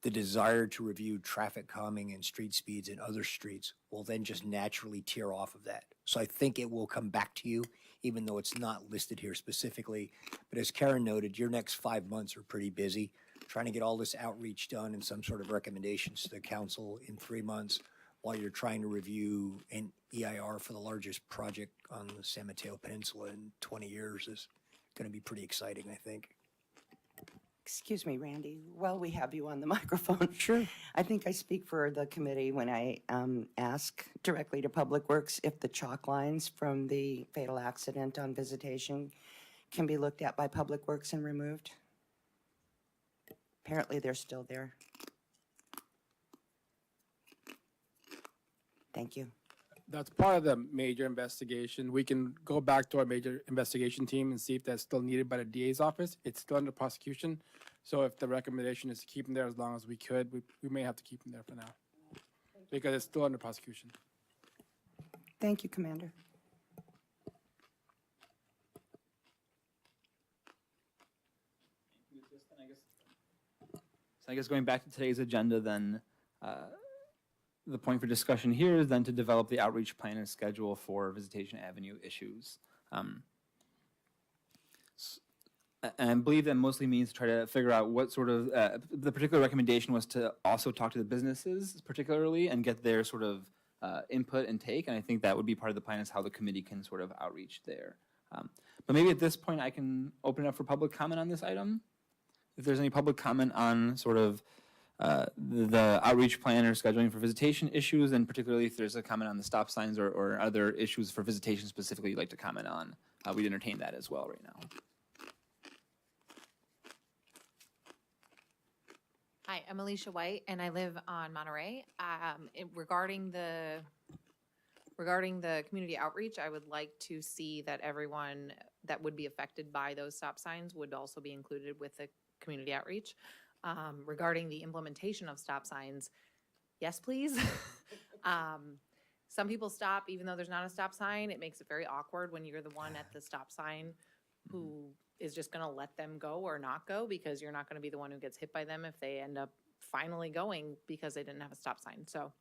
[SPEAKER 12] the desire to review traffic calming and street speeds in other streets will then just naturally tear off of that. So I think it will come back to you, even though it's not listed here specifically. But as Karen noted, your next 5 months are pretty busy, trying to get all this outreach done and some sort of recommendations to the council in 3 months while you're trying to review an EIR for the largest project on the San Mateo Peninsula in 20 years is going to be pretty exciting, I think.
[SPEAKER 3] Excuse me, Randy, while we have you on the microphone. Sure. I think I speak for the committee when I ask directly to Public Works if the chalk lines from the fatal accident on Visitation can be looked at by Public Works and removed. Apparently, they're still there. Thank you.
[SPEAKER 1] That's part of the major investigation. We can go back to our major investigation team and see if that's still needed by the DA's office. It's still under prosecution. So if the recommendation is to keep them there as long as we could, we may have to keep them there for now because it's still under prosecution.
[SPEAKER 3] Thank you, Commander.
[SPEAKER 2] So I guess going back to today's agenda then, the point for discussion here is then to develop the outreach plan and schedule for Visitation Avenue issues. And I believe that mostly means to try to figure out what sort of, the particular recommendation was to also talk to the businesses particularly and get their sort of input and take. And I think that would be part of the plan is how the committee can sort of outreach there. But maybe at this point I can open it up for public comment on this item. If there's any public comment on sort of the outreach plan or scheduling for visitation issues, and particularly if there's a comment on the stop signs or other issues for visitation specifically you'd like to comment on, we'd entertain that as well right now.
[SPEAKER 13] Hi, I'm Alicia White, and I live on Monterey. Regarding the community outreach, I would like to see that everyone that would be affected by those stop signs would also be included with the community outreach. Regarding the implementation of stop signs, yes, please. Some people stop even though there's not a stop sign. It makes it very awkward when you're the one at the stop sign who is just going to let them go or not go, because you're not going to be the one who gets hit by them if they end up finally going because they didn't have a stop sign. So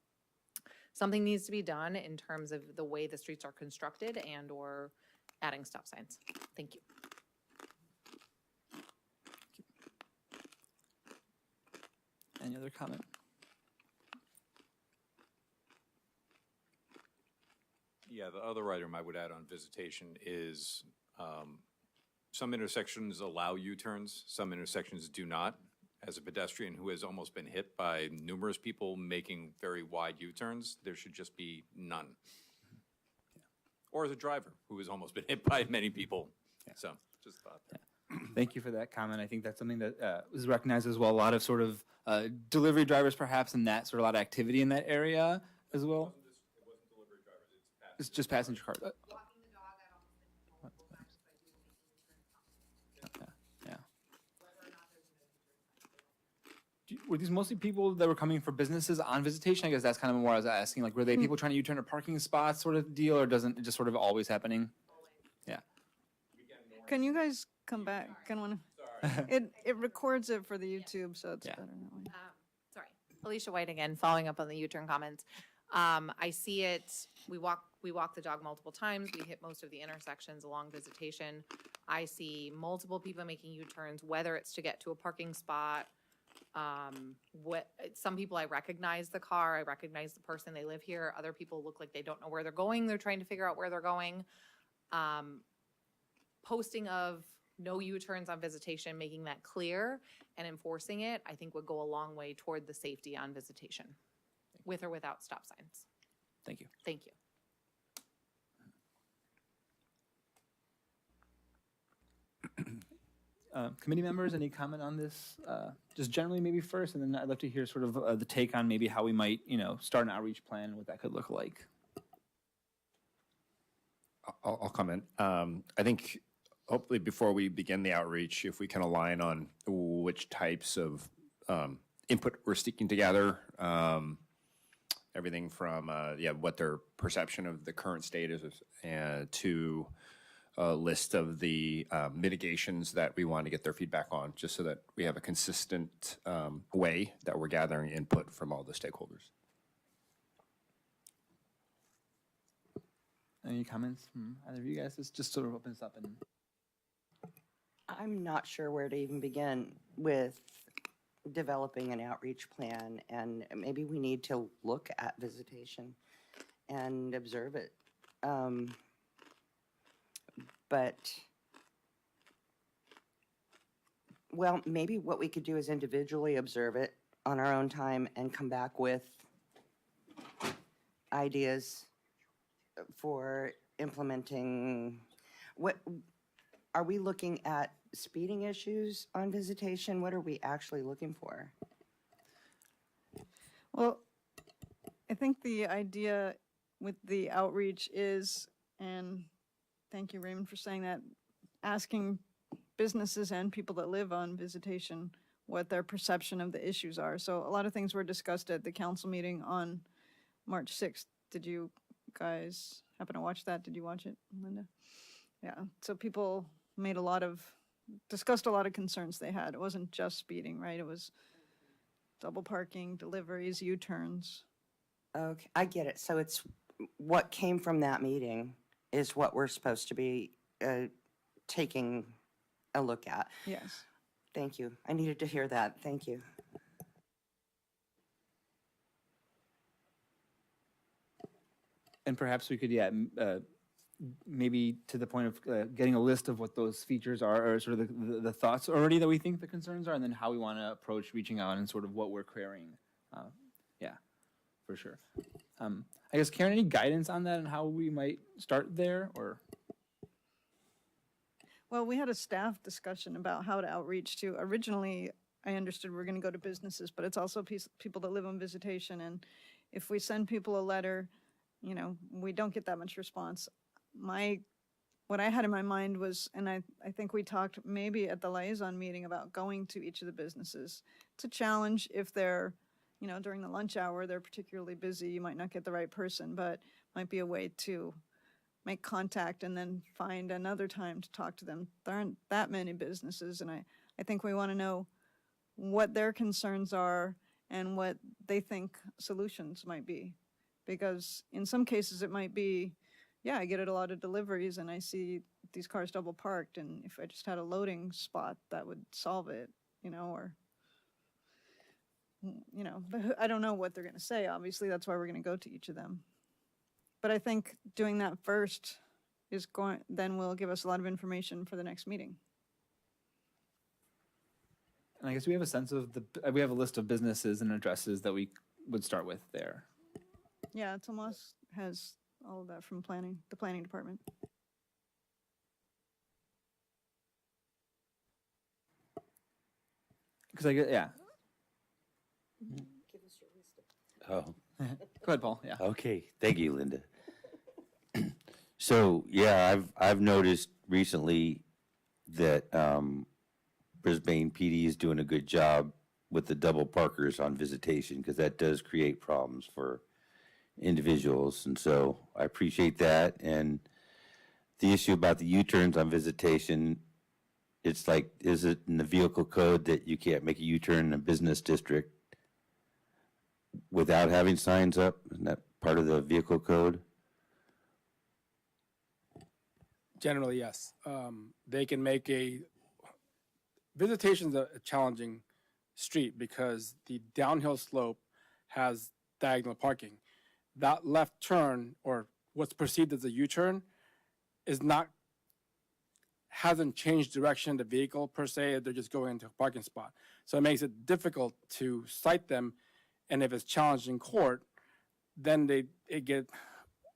[SPEAKER 13] something needs to be done in terms of the way the streets are constructed and or adding stop signs. Thank you.
[SPEAKER 2] Any other comment?
[SPEAKER 9] Yeah, the other item I would add on visitation is some intersections allow U-turns, some intersections do not. As a pedestrian who has almost been hit by numerous people making very wide U-turns, there should just be none. Yeah. Or as a driver who has almost been hit by many people. Yeah. So just thought that.
[SPEAKER 2] Thank you for that comment. I think that's something that was recognized as well. A lot of sort of delivery drivers perhaps and that sort of a lot of activity in that area as well.
[SPEAKER 9] It wasn't delivery drivers,
[SPEAKER 2] It's just passenger cars. Were these mostly people that were coming for businesses on visitation? I guess that's kind of what I was asking. Like, were they people trying to U-turn a parking spot sort of deal, or doesn't it just sort of always happening? Yeah.
[SPEAKER 5] Can you guys come back? It records it for the YouTube, so it's better that way.
[SPEAKER 13] Sorry, Alicia White again, following up on the U-turn comments. I see it, we walk the dog multiple times. We hit most of the intersections along Visitation. I see multiple people making U-turns, whether it's to get to a parking spot. Some people, I recognize the car, I recognize the person, they live here. Other people look like they don't know where they're going. They're trying to figure out where they're going. Posting of no U-turns on Visitation, making that clear and enforcing it, I think would go a long way toward the safety on Visitation, with or without stop signs.
[SPEAKER 2] Thank you.
[SPEAKER 13] Thank you.
[SPEAKER 2] Committee members, any comment on this? Just generally maybe first, and then I'd love to hear sort of the take on maybe how we might, start an outreach plan and what that could look like.
[SPEAKER 6] I'll comment. I think hopefully before we begin the outreach, if we can align on which types of input we're seeking to gather, everything from what their perception of the current state is, to a list of the mitigations that we want to get their feedback on, just so that we have a consistent way that we're gathering input from all the stakeholders.
[SPEAKER 2] Any comments from either of you guys? This just sort of opens up. And
[SPEAKER 3] I'm not sure where to even begin with developing an outreach plan, and maybe we need to look at Visitation and observe it. But, well, maybe what we could do is individually observe it on our own time and come back with ideas for implementing. What are we looking at? Speeding issues on Visitation? What are we actually looking for?
[SPEAKER 5] Well, I think the idea with the outreach is, and thank you, Raymond, for saying that, asking businesses and people that live on Visitation what their perception of the issues are. So a lot of things were discussed at the council meeting on March 6th. Did you guys happen to watch that? Did you watch it, Linda? Yeah, so people discussed a lot of concerns they had. It wasn't just speeding, right? It was double parking, deliveries, U-turns.
[SPEAKER 3] Okay, I get it. So it's what came from that meeting is what we're supposed to be taking a look at.
[SPEAKER 5] Yes.
[SPEAKER 3] Thank you. I needed to hear that. Thank you.
[SPEAKER 2] And perhaps we could, maybe to the point of getting a list of what those features are, or sort of the thoughts already that we think the concerns are, and then how we want to approach reaching out and sort of what we're querying. Yeah, for sure. I guess, Karen, any guidance on that and how we might start there, or?
[SPEAKER 5] Well, we had a staff discussion about how to outreach to, originally, I understood we're going to go to businesses, but it's also people that live on Visitation. And if we send people a letter, you know, we don't get that much response. What I had in my mind was, and I think we talked maybe at the liaison meeting about going to each of the businesses to challenge if they're, you know, during the lunch hour, they're particularly busy, you might not get the right person, but might be a way to make contact and then find another time to talk to them. There aren't that many businesses, and I think we want to know what their concerns are and what they think solutions might be. Because in some cases it might be, yeah, I get a lot of deliveries and I see these cars double parked, and if I just had a loading spot, that would solve it, you know, or, you know, but I don't know what they're going to say. Obviously, that's why we're going to go to each of them. But I think doing that first then will give us a lot of information for the next meeting.
[SPEAKER 2] And I guess we have a sense of we have a list of businesses and addresses that we would start with there.
[SPEAKER 5] Yeah, Tomas has all of that from the planning department.
[SPEAKER 2] Because I get, yeah.
[SPEAKER 4] Oh,
[SPEAKER 2] Go ahead, Paul, yeah.
[SPEAKER 4] okay. Thank you, Linda. So, yeah, I've noticed recently that Brisbane PD is doing a good job with the double parkers on Visitation, because that does create problems for individuals. And so I appreciate that. And the issue about the U-turns on Visitation, it's like, is it in the vehicle code that you can't make a U-turn in a business district without having signs up? Isn't that part of the vehicle code?
[SPEAKER 1] Generally, yes. They can make Visitation's a challenging street because the downhill slope has diagonal parking. That left turn, or what's perceived as a U-turn, hasn't changed direction of the vehicle per se. They're just going into a parking spot. So it makes it difficult to cite them. And if it's challenged in court, then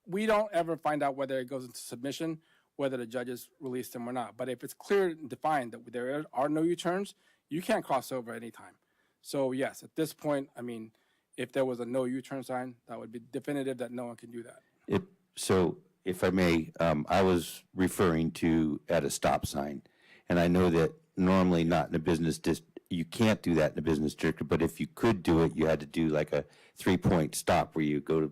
[SPEAKER 1] we don't ever find out whether it goes into submission, whether the judges release them or not. But if it's clear and defined that there are no U-turns, you can't cross over anytime. So yes, at this point, I mean, if there was a no U-turn sign, that would be definitive that no one can do that.
[SPEAKER 4] So if I may, I was referring to at a stop sign. And I know that normally not in a business district, you can't do that in a business district, but if you could do it, you had to do like a 3-point stop where you go to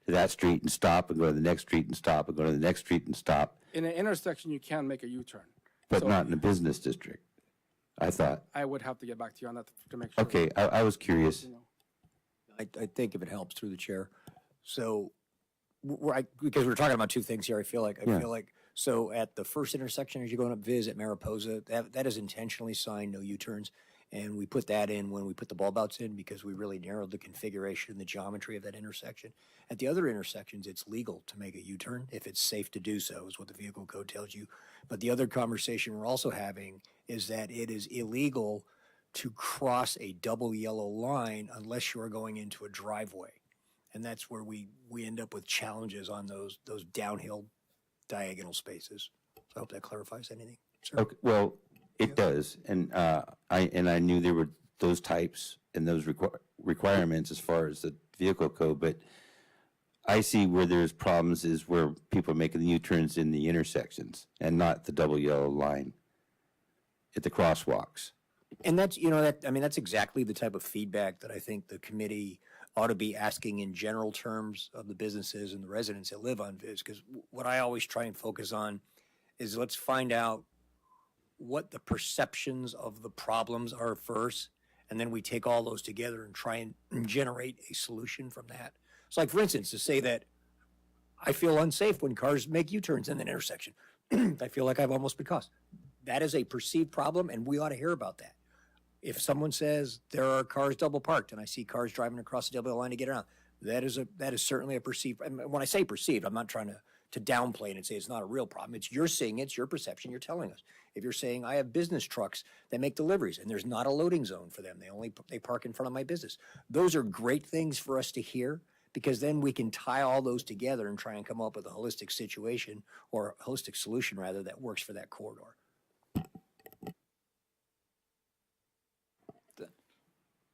[SPEAKER 4] that street and stop, and go to the next street and stop, and go to the next street and stop.
[SPEAKER 1] In an intersection, you can make a U-turn.
[SPEAKER 4] But
[SPEAKER 1] So
[SPEAKER 4] not in a business district, I thought.
[SPEAKER 1] I would have to get back to you on that to make sure.
[SPEAKER 4] Okay, I was curious.
[SPEAKER 1] You know.
[SPEAKER 12] I think if it helps through the chair. So, because we're talking about two things here, I feel like, so at the first intersection, as you're going up Viz at Mariposa, that is intentionally signed, no U-turns. And we put that in when we put the bulb outs in, because we really narrowed the configuration and the geometry of that intersection. At the other intersections, it's legal to make a U-turn if it's safe to do so, is what the vehicle code tells you. But the other conversation we're also having is that it is illegal to cross a double yellow line unless you are going into a driveway. And that's where we end up with challenges on those downhill diagonal spaces. So I hope that clarifies anything. Sir?
[SPEAKER 4] Okay, well, it does, and I knew there were those types and those requirements as far as the vehicle code, but I see where there's problems is where people are making the U-turns in the intersections and not the double yellow line at the crosswalks.
[SPEAKER 12] And that's, that's exactly the type of feedback that I think the committee ought to be asking in general terms of the businesses and the residents that live on Viz, because what I always try and focus on is let's find out what the perceptions of the problems are first, and then we take all those together and try and generate a solution from that. It's like, for instance, to say that I feel unsafe when cars make U-turns in an intersection. I feel like I've almost been caused. That is a perceived problem, and we ought to hear about that. If someone says there are cars double parked and I see cars driving across the double line to get around, that is certainly a perceived. And when I say perceived, I'm not trying to downplay it and say it's not a real problem. It's you're seeing it, it's your perception, you're telling us. If you're saying I have business trucks that make deliveries and there's not a loading zone for them, they park in front of my business. Those are great things for us to hear, because then we can tie all those together and try and come up with a holistic situation, or a holistic solution rather, that works for that corridor.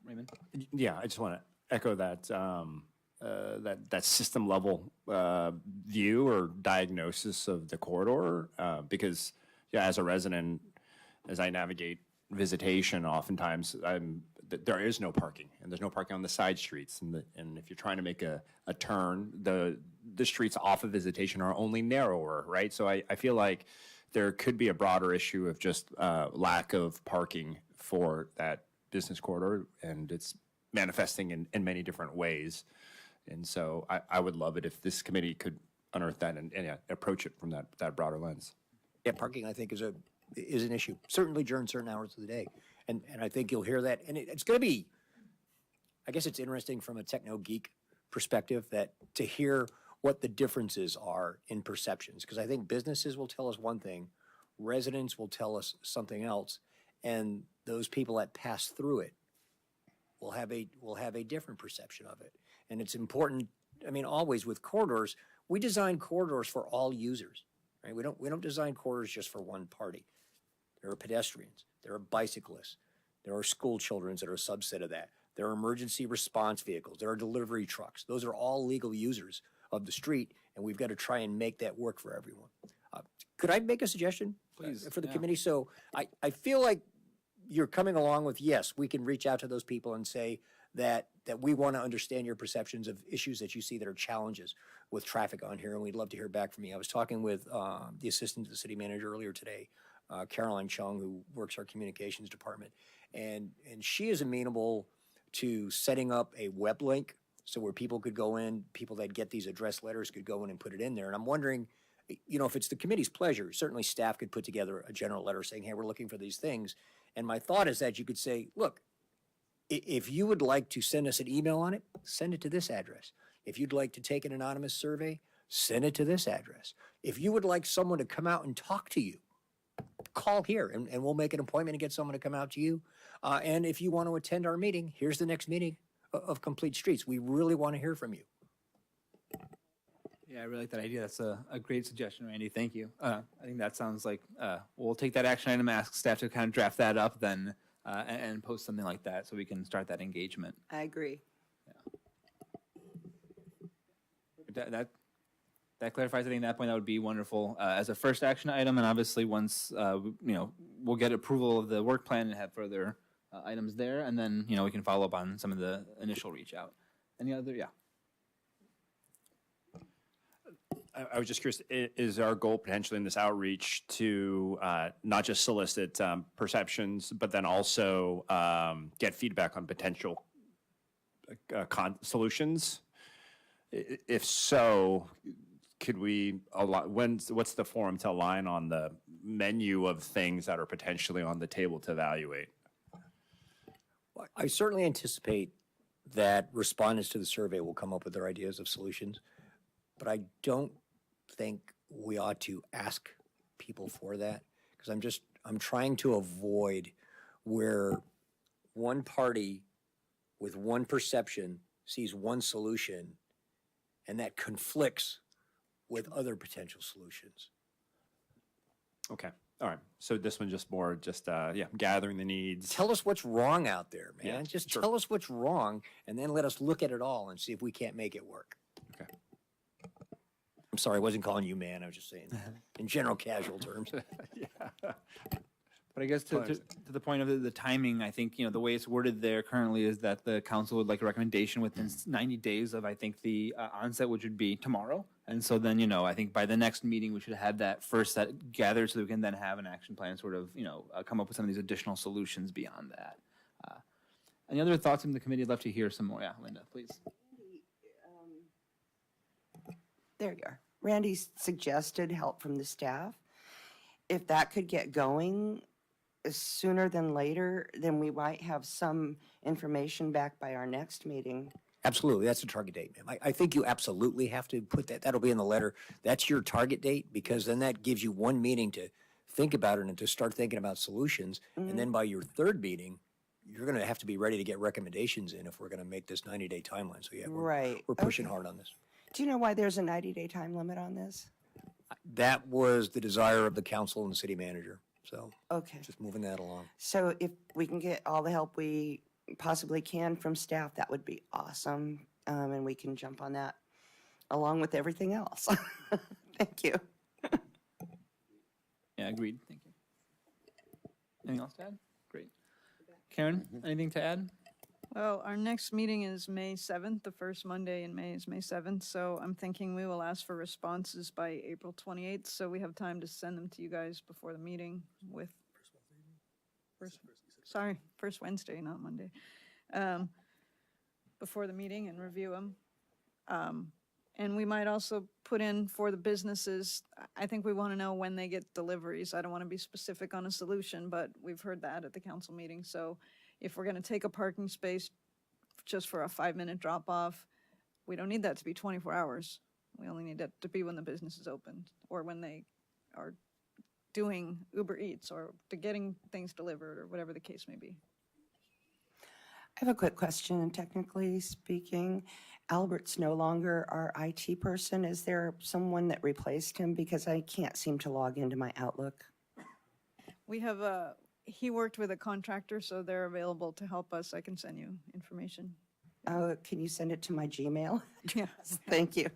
[SPEAKER 2] Raymond?
[SPEAKER 6] Yeah, I just want to echo that that system level view or diagnosis of the corridor, because as a resident, as I navigate visitation, oftentimes there is no parking, and there's no parking on the side streets, and if you're trying to make a turn, the streets off of visitation are only narrower, right? So I feel like there could be a broader issue of just lack of parking for that business corridor, and it's manifesting in many different ways. And so I would love it if this committee could unearth that and approach it from that broader lens.
[SPEAKER 12] Yeah, parking, I think, is an issue, certainly during certain hours of the day. And I think you'll hear that. And it's going to be, I guess it's interesting from a techno-geek perspective that to hear what the differences are in perceptions. Because I think businesses will tell us one thing, residents will tell us something else, and those people that pass through it will have a different perception of it. And it's important, I mean, always with corridors, we design corridors for all users, right? We don't design corridors just for one party. There are pedestrians, there are bicyclists, there are school children that are a subset of that. There are emergency response vehicles, there are delivery trucks. Those are all legal users of the street, and we've got to try and make that work for everyone. Could I make a suggestion?
[SPEAKER 2] Please,
[SPEAKER 12] for the
[SPEAKER 2] yeah.
[SPEAKER 12] committee? So I feel like you're coming along with, yes, we can reach out to those people and say that we want to understand your perceptions of issues that you see that are challenges with traffic on here, and we'd love to hear back from you. I was talking with the assistant to the city manager earlier today, Caroline Chung, who works our communications department, and she is amenable to setting up a web link so where people could go in, people that get these address letters could go in and put it in there. And I'm wondering, you know, if it's the committee's pleasure, certainly staff could put together a general letter saying, hey, we're looking for these things. And my thought is that you could say, look, if you would like to send us an email on it, send it to this address. If you'd like to take an anonymous survey, send it to this address. If you would like someone to come out and talk to you, call here and we'll make an appointment and get someone to come out to you. And if you want to attend our meeting, here's the next meeting of Complete Streets. We really want to hear from you.
[SPEAKER 2] Yeah, I really like that idea. That's a great suggestion, Randy. Thank you. I think that sounds like we'll take that action item, ask staff to kind of draft that up then and post something like that so we can start that engagement.
[SPEAKER 3] I agree.
[SPEAKER 2] That clarifies. I think at that point that would be wonderful as a first action item, and obviously once we'll get approval of the work plan and have further items there, and then we can follow up on some of the initial reach out. Any other? Yeah.
[SPEAKER 6] I was just curious, is our goal potentially in this outreach to not just solicit perceptions, but then also get feedback on potential solutions? If so, could we, what's the forum to align on the menu of things that are potentially on the table to evaluate?
[SPEAKER 12] I certainly anticipate that respondents to the survey will come up with their ideas of solutions, but I don't think we ought to ask people for that, because I'm trying to avoid where one party with one perception sees one solution and that conflicts with other potential solutions.
[SPEAKER 6] Okay. All right. So this one just more gathering the needs.
[SPEAKER 12] Tell us what's wrong out there, man.
[SPEAKER 6] Yeah,
[SPEAKER 12] just
[SPEAKER 6] sure.
[SPEAKER 12] tell us what's wrong, and then let us look at it all and see if we can't make it work.
[SPEAKER 6] Okay.
[SPEAKER 12] I'm sorry, I wasn't calling you man. I was just saying in general casual terms.
[SPEAKER 6] Yeah.
[SPEAKER 2] But I guess to the point of the timing, I think, the way it's worded there currently is that the council would like a recommendation within 90 days of, I think, the onset, which would be tomorrow. And so then, I think by the next meeting, we should have that first set gathered so that we can then have an action plan, sort of, come up with some of these additional solutions beyond that. Any other thoughts from the committee? I'd love to hear some more. Yeah, Linda, please.
[SPEAKER 3] there you are. Randy suggested help from the staff. If that could get going sooner than later, then we might have some information back by our next meeting.
[SPEAKER 12] Absolutely, that's a target date, ma'am. I think you absolutely have to put that, that'll be in the letter. That's your target date, because then that gives you one meeting to think about it and to start thinking about solutions. And then by your third meeting, you're gonna have to be ready to get recommendations in if we're gonna make this 90-day timeline. So yeah,
[SPEAKER 3] Right.
[SPEAKER 12] we're pushing hard on this.
[SPEAKER 3] Do you know why there's a 90-day time limit on this?
[SPEAKER 12] That was the desire of the council and the city manager, so
[SPEAKER 3] Okay.
[SPEAKER 12] just moving that along.
[SPEAKER 3] So if we can get all the help we possibly can from staff, that would be awesome. And we can jump on that along with everything else. Thank you.
[SPEAKER 2] Yeah, agreed. Thank you. Anything else to add? Great. Karen, anything to add?
[SPEAKER 5] Well, our next meeting is May 7th. The first Monday in May is May 7th. So I'm thinking we will ask for responses by April 28th. So we have time to send them to you guys before the meeting with. First Wednesday, not Monday. Before the meeting and review them. And we might also put in for the businesses, I think we want to know when they get deliveries. I don't want to be specific on a solution, but we've heard that at the council meeting. So if we're going to take a parking space just for a 5-minute drop off, we don't need that to be 24 hours. We only need that to be when the business is opened or when they are doing Uber Eats or to getting things delivered or whatever the case may be.
[SPEAKER 3] I have a quick question. Technically speaking, Albert's no longer our IT person. Is there someone that replaced him? Because I can't seem to log into my Outlook.
[SPEAKER 5] We have he worked with a contractor, so they're available to help us. I can send you information.
[SPEAKER 3] Can you send it to my Gmail?
[SPEAKER 5] Yeah.
[SPEAKER 3] Thank you.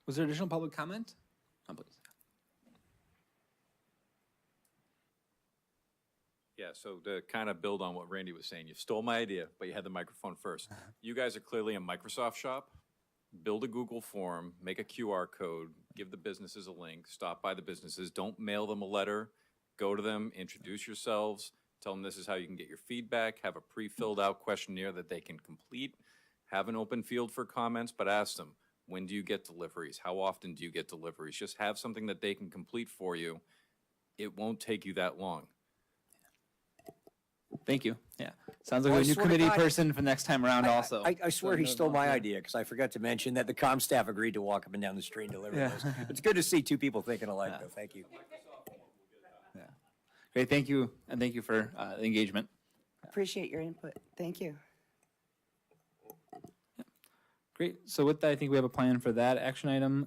[SPEAKER 2] Was there additional public comment? Oh, please.
[SPEAKER 9] Yeah, so to kind of build on what Randy was saying, you stole my idea, but you had the microphone first. You guys are clearly a Microsoft shop. Build a Google form, make a QR code, give the businesses a link, stop by the businesses, don't mail them a letter, go to them, introduce yourselves, tell them this is how you can get your feedback, have a pre-filled out questionnaire that they can complete, have an open field for comments, but ask them, when do you get deliveries? How often do you get deliveries? Just have something that they can complete for you. It won't take you that long.
[SPEAKER 2] Thank you. Yeah. Sounds like
[SPEAKER 12] Well,
[SPEAKER 2] a
[SPEAKER 12] I
[SPEAKER 2] new
[SPEAKER 12] swear to
[SPEAKER 2] committee
[SPEAKER 12] God-
[SPEAKER 2] person for next time around also.
[SPEAKER 12] I swear he stole my idea, because I forgot to mention that the comm staff agreed to walk up and down the street and deliver
[SPEAKER 2] Yeah.
[SPEAKER 12] those. It's good to see two people thinking alike, though. Thank you.
[SPEAKER 2] Yeah. Great. Thank you. And thank you for the engagement.
[SPEAKER 3] Appreciate your input. Thank you.
[SPEAKER 2] Great. So with that, I think we have a plan for that action item.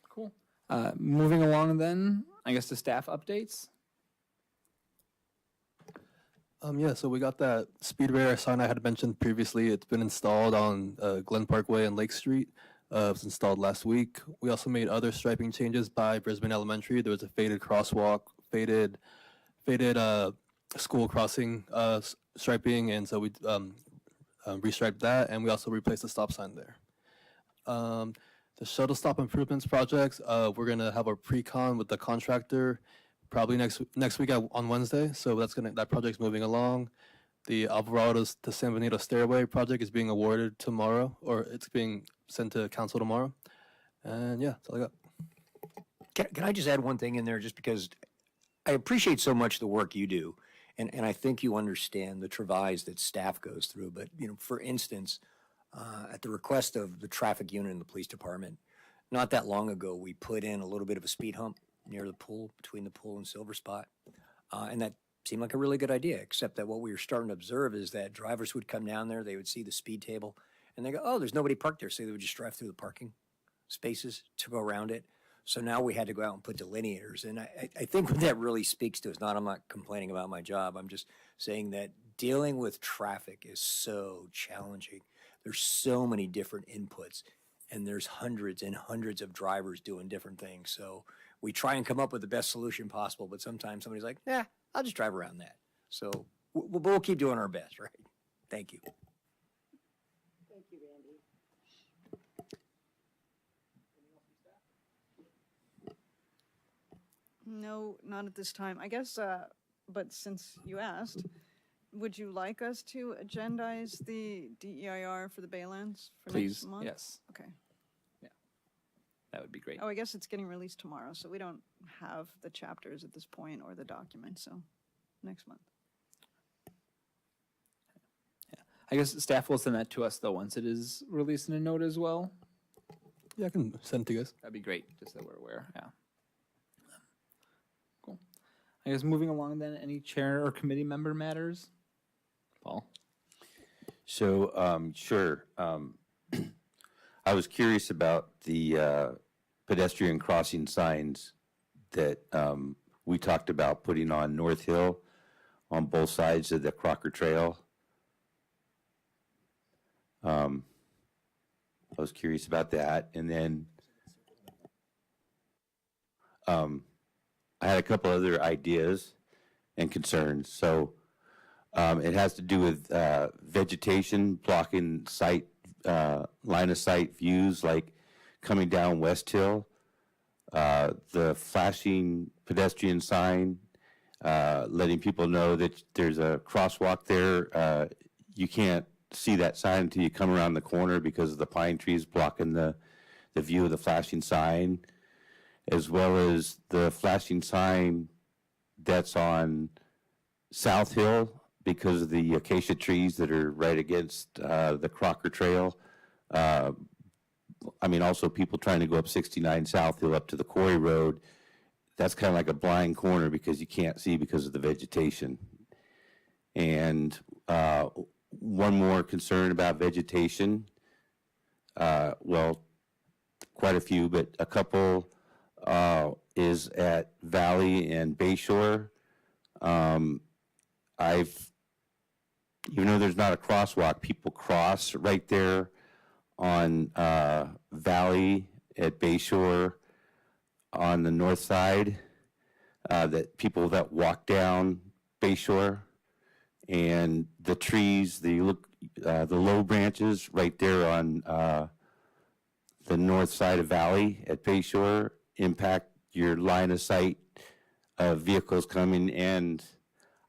[SPEAKER 2] Cool. Moving along then, I guess to staff updates.
[SPEAKER 11] Yeah, so we got that speed radar sign I had mentioned previously. It's been installed on Glen Parkway and Lake Street. It was installed last week. We also made other striping changes by Brisbane Elementary. There was a faded crosswalk, faded school crossing striping, and so we restriped that, and we also replaced the stop sign there. The shuttle stop improvements projects, we're gonna have our pre-con with the contractor probably next week on Wednesday. So that project's moving along. The Alvarado to San Benito Stairway project is being awarded tomorrow, or it's being sent to council tomorrow. And yeah, that's all I got.
[SPEAKER 12] Can I just add one thing in there, just because I appreciate so much the work you do, and I think you understand the travails that staff goes through. But, for instance, at the request of the traffic unit in the police department, not that long ago, we put in a little bit of a speed hump near the pool, between the pool and Silver Spot. And that seemed like a really good idea, except that what we were starting to observe is that drivers would come down there, they would see the speed table, and they go, oh, there's nobody parked there. So they would just drive through the parking spaces to go around it. So now we had to go out and put delineators. And I think what that really speaks to is I'm not complaining about my job. I'm just saying that dealing with traffic is so challenging. There's so many different inputs, and there's hundreds and hundreds of drivers doing different things. So we try and come up with the best solution possible, but sometimes somebody's like, yeah, I'll just drive around that. So we'll keep doing our best, right? Thank you.
[SPEAKER 3] Thank you, Randy.
[SPEAKER 5] No, not at this time. I guess, but since you asked, would you like us to agendize the DEIR for the Baylands for
[SPEAKER 2] Please,
[SPEAKER 5] next month?
[SPEAKER 2] yes,
[SPEAKER 5] Okay.
[SPEAKER 2] that would be great.
[SPEAKER 5] Oh, I guess it's getting released tomorrow, so we don't have the chapters at this point or the document, so next month.
[SPEAKER 2] I guess staff will send that to us though once it is released in a note as well.
[SPEAKER 11] Yeah, I can send it to you guys.
[SPEAKER 2] That'd be great, just so we're aware, yeah. Cool. I guess moving along then, any chair or committee member matters? Paul?
[SPEAKER 4] So, sure. I was curious about the pedestrian crossing signs that we talked about putting on North Hill on both sides of the Crocker Trail. I was curious about that. And then I had a couple other ideas and concerns. So it has to do with vegetation blocking sight, line of sight views, like coming down West Hill. The flashing pedestrian sign, letting people know that there's a crosswalk there. You can't see that sign until you come around the corner because of the pine trees blocking the view of the flashing sign, as well as the flashing sign that's on South Hill because of the acacia trees that are right against the Crocker Trail. I mean, also people trying to go up 69 South Hill up to the Quarry Road. That's kind of like a blind corner because you can't see because of the vegetation. And one more concern about vegetation. Well, quite a few, but a couple is at Valley and Bayshore. Even though there's not a crosswalk, people cross right there on Valley at Bayshore on the north side. That people that walk down Bayshore, and the trees, the low branches right there on the north side of Valley at Bayshore impact your line of sight of vehicles coming. And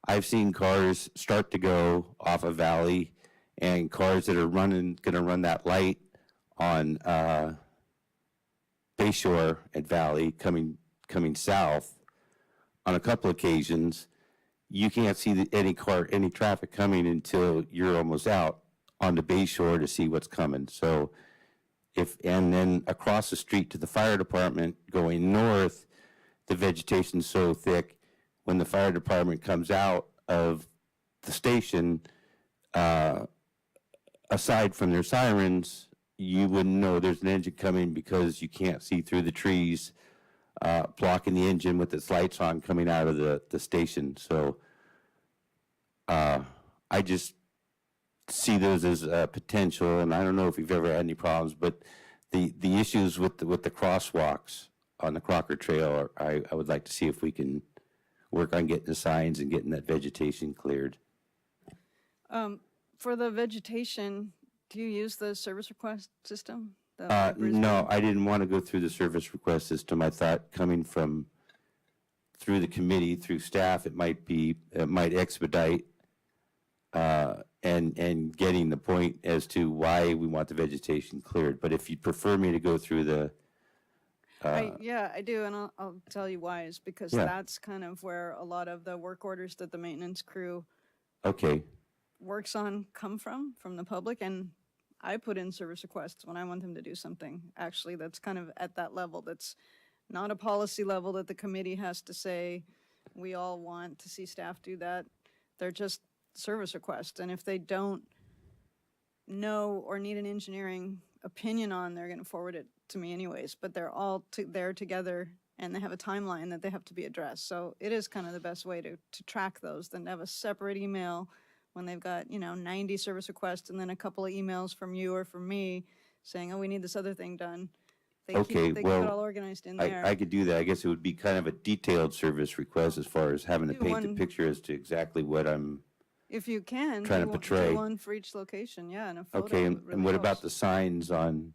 [SPEAKER 4] I've seen cars start to go off of Valley, and cars that are going to run that light on Bayshore at Valley coming south on a couple occasions. You can't see any traffic coming until you're almost out on the Bayshore to see what's coming. So and then across the street to the fire department going north, the vegetation's so thick, when the fire department comes out of the station, aside from their sirens, you wouldn't know there's an engine coming because you can't see through the trees, blocking the engine with its lights on coming out of the station. So I just see those as potential, and I don't know if you've ever had any problems, but the issues with the crosswalks on the Crocker Trail, I would like to see if we can work on getting the signs and getting that vegetation cleared.
[SPEAKER 5] For the vegetation, do you use the service request system?
[SPEAKER 4] No, I didn't want to go through the service request system. I thought coming through the committee, through staff, it might expedite and getting the point as to why we want the vegetation cleared. But if you prefer me to go through the
[SPEAKER 5] yeah, I do, and I'll tell you why. Is because that's kind of where a lot of the work orders that the maintenance crew works on come from the public. And I put in service requests when I want them to do something, actually, that's kind of at that level. That's not a policy level that the committee has to say, we all want to see staff do that. They're just service requests. And if they don't know or need an engineering opinion on, they're going to forward it to me anyways. But they're all there together, and they have a timeline that they have to be addressed. So it is kind of the best way to track those than to have a separate email when they've got, 90 service requests and then a couple of emails from you or from me saying, oh, we need this other thing done. They keep it all organized in there.
[SPEAKER 4] I could do that. I guess it would be kind of a detailed service request as far as having to paint the picture as to exactly what I'm
[SPEAKER 5] if you can,
[SPEAKER 4] trying to portray.
[SPEAKER 5] Do one for each location, yeah, and a photo.
[SPEAKER 4] Okay, and
[SPEAKER 5] really
[SPEAKER 4] what about
[SPEAKER 5] helps.
[SPEAKER 4] the signs on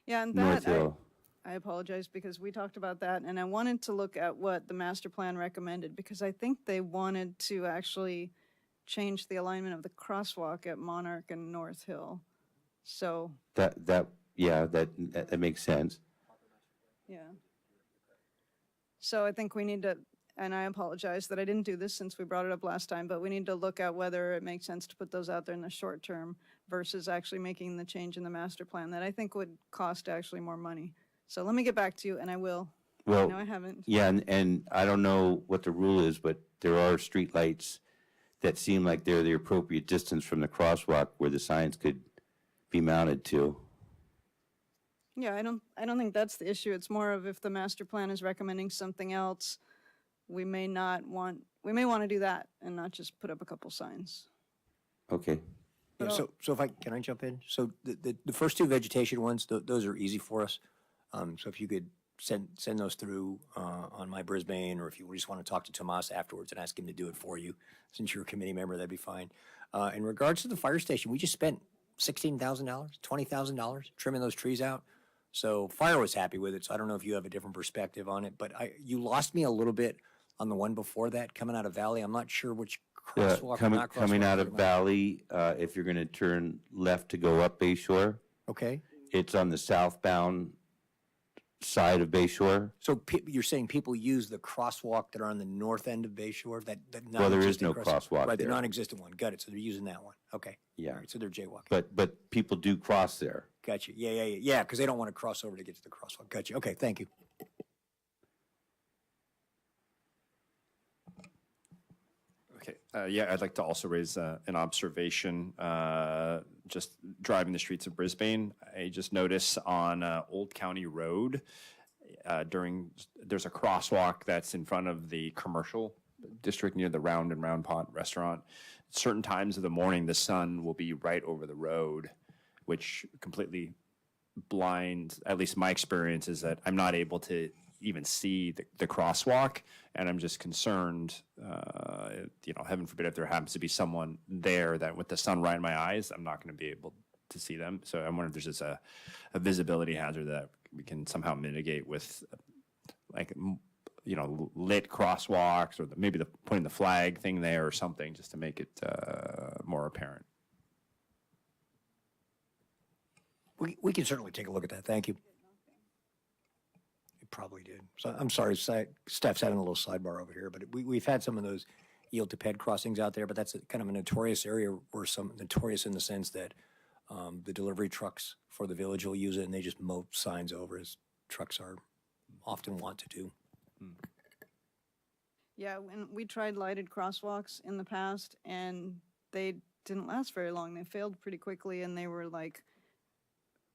[SPEAKER 5] Yeah, and
[SPEAKER 4] North
[SPEAKER 5] that,
[SPEAKER 4] Hill?
[SPEAKER 5] I apologize because we talked about that, and I wanted to look at what the master plan recommended because I think they wanted to actually change the alignment of the crosswalk at Monarch and North Hill. So,
[SPEAKER 4] Yeah, that makes sense.
[SPEAKER 5] yeah. So I think we need to, and I apologize that I didn't do this since we brought it up last time, but we need to look at whether it makes sense to put those out there in the short term versus actually making the change in the master plan that I think would cost actually more money. So let me get back to you, and I will.
[SPEAKER 4] Well,
[SPEAKER 5] No, I haven't.
[SPEAKER 4] yeah, and I don't know what the rule is, but there are streetlights that seem like they're the appropriate distance from the crosswalk where the signs could be mounted to.
[SPEAKER 5] Yeah, I don't think that's the issue. It's more of if the master plan is recommending something else, we may want to do that and not just put up a couple signs.
[SPEAKER 4] Okay.
[SPEAKER 12] Yeah, so if can I jump in? So the first two vegetation ones, those are easy for us. So if you could send those through on my Brisbane, or if you just want to talk to Tomas afterwards and ask him to do it for you, since you're a committee member, that'd be fine. In regards to the fire station, we just spent $16,000, $20,000 trimming those trees out. So fire was happy with it. So I don't know if you have a different perspective on it, but you lost me a little bit on the one before that coming out of Valley. I'm not sure which crosswalk or not crosswalk.
[SPEAKER 4] Coming out
[SPEAKER 12] you're
[SPEAKER 4] of
[SPEAKER 12] talking about.
[SPEAKER 4] Valley, if you're going to turn left to go up Bayshore,
[SPEAKER 12] Okay.
[SPEAKER 4] it's on the southbound side of Bayshore.
[SPEAKER 12] So you're saying people use the crosswalk that are on the north end of Bayshore? That
[SPEAKER 4] Well, there is
[SPEAKER 12] non-existent
[SPEAKER 4] no crosswalk
[SPEAKER 12] Right, the
[SPEAKER 4] there.
[SPEAKER 12] non-existent one. Got it. So they're using that one. Okay.
[SPEAKER 4] Yeah.
[SPEAKER 12] All right. So they're jaywalking.
[SPEAKER 4] But people do cross there.
[SPEAKER 12] Gotcha. Yeah. Because they don't want to cross over to get to the crosswalk. Gotcha. Okay. Thank you.
[SPEAKER 6] Okay, yeah, I'd like to also raise an observation. Just driving the streets of Brisbane, I just noticed on Old County Road, there's a crosswalk that's in front of the commercial district near the Round and Round Pot restaurant. Certain times of the morning, the sun will be right over the road, which completely blinds, at least my experience is that I'm not able to even see the crosswalk, and I'm just concerned, heaven forbid if there happens to be someone there that with the sun right in my eyes, I'm not going to be able to see them. So I wonder if there's just a visibility hazard that we can somehow mitigate with lit crosswalks, or maybe putting the flag thing there or something just to make it more apparent.
[SPEAKER 12] We can certainly take a look at that. Thank you. It probably did. So I'm sorry, staff's having a little sidebar over here, but we've had some of those yield to ped crossings out there, but that's kind of a notorious area, or some notorious in the sense that the delivery trucks for the village will use it, and they just mow signs over, as trucks are often want to do.
[SPEAKER 5] Yeah, when we tried lighted crosswalks in the past, and they didn't last very long. They failed pretty quickly, and they were like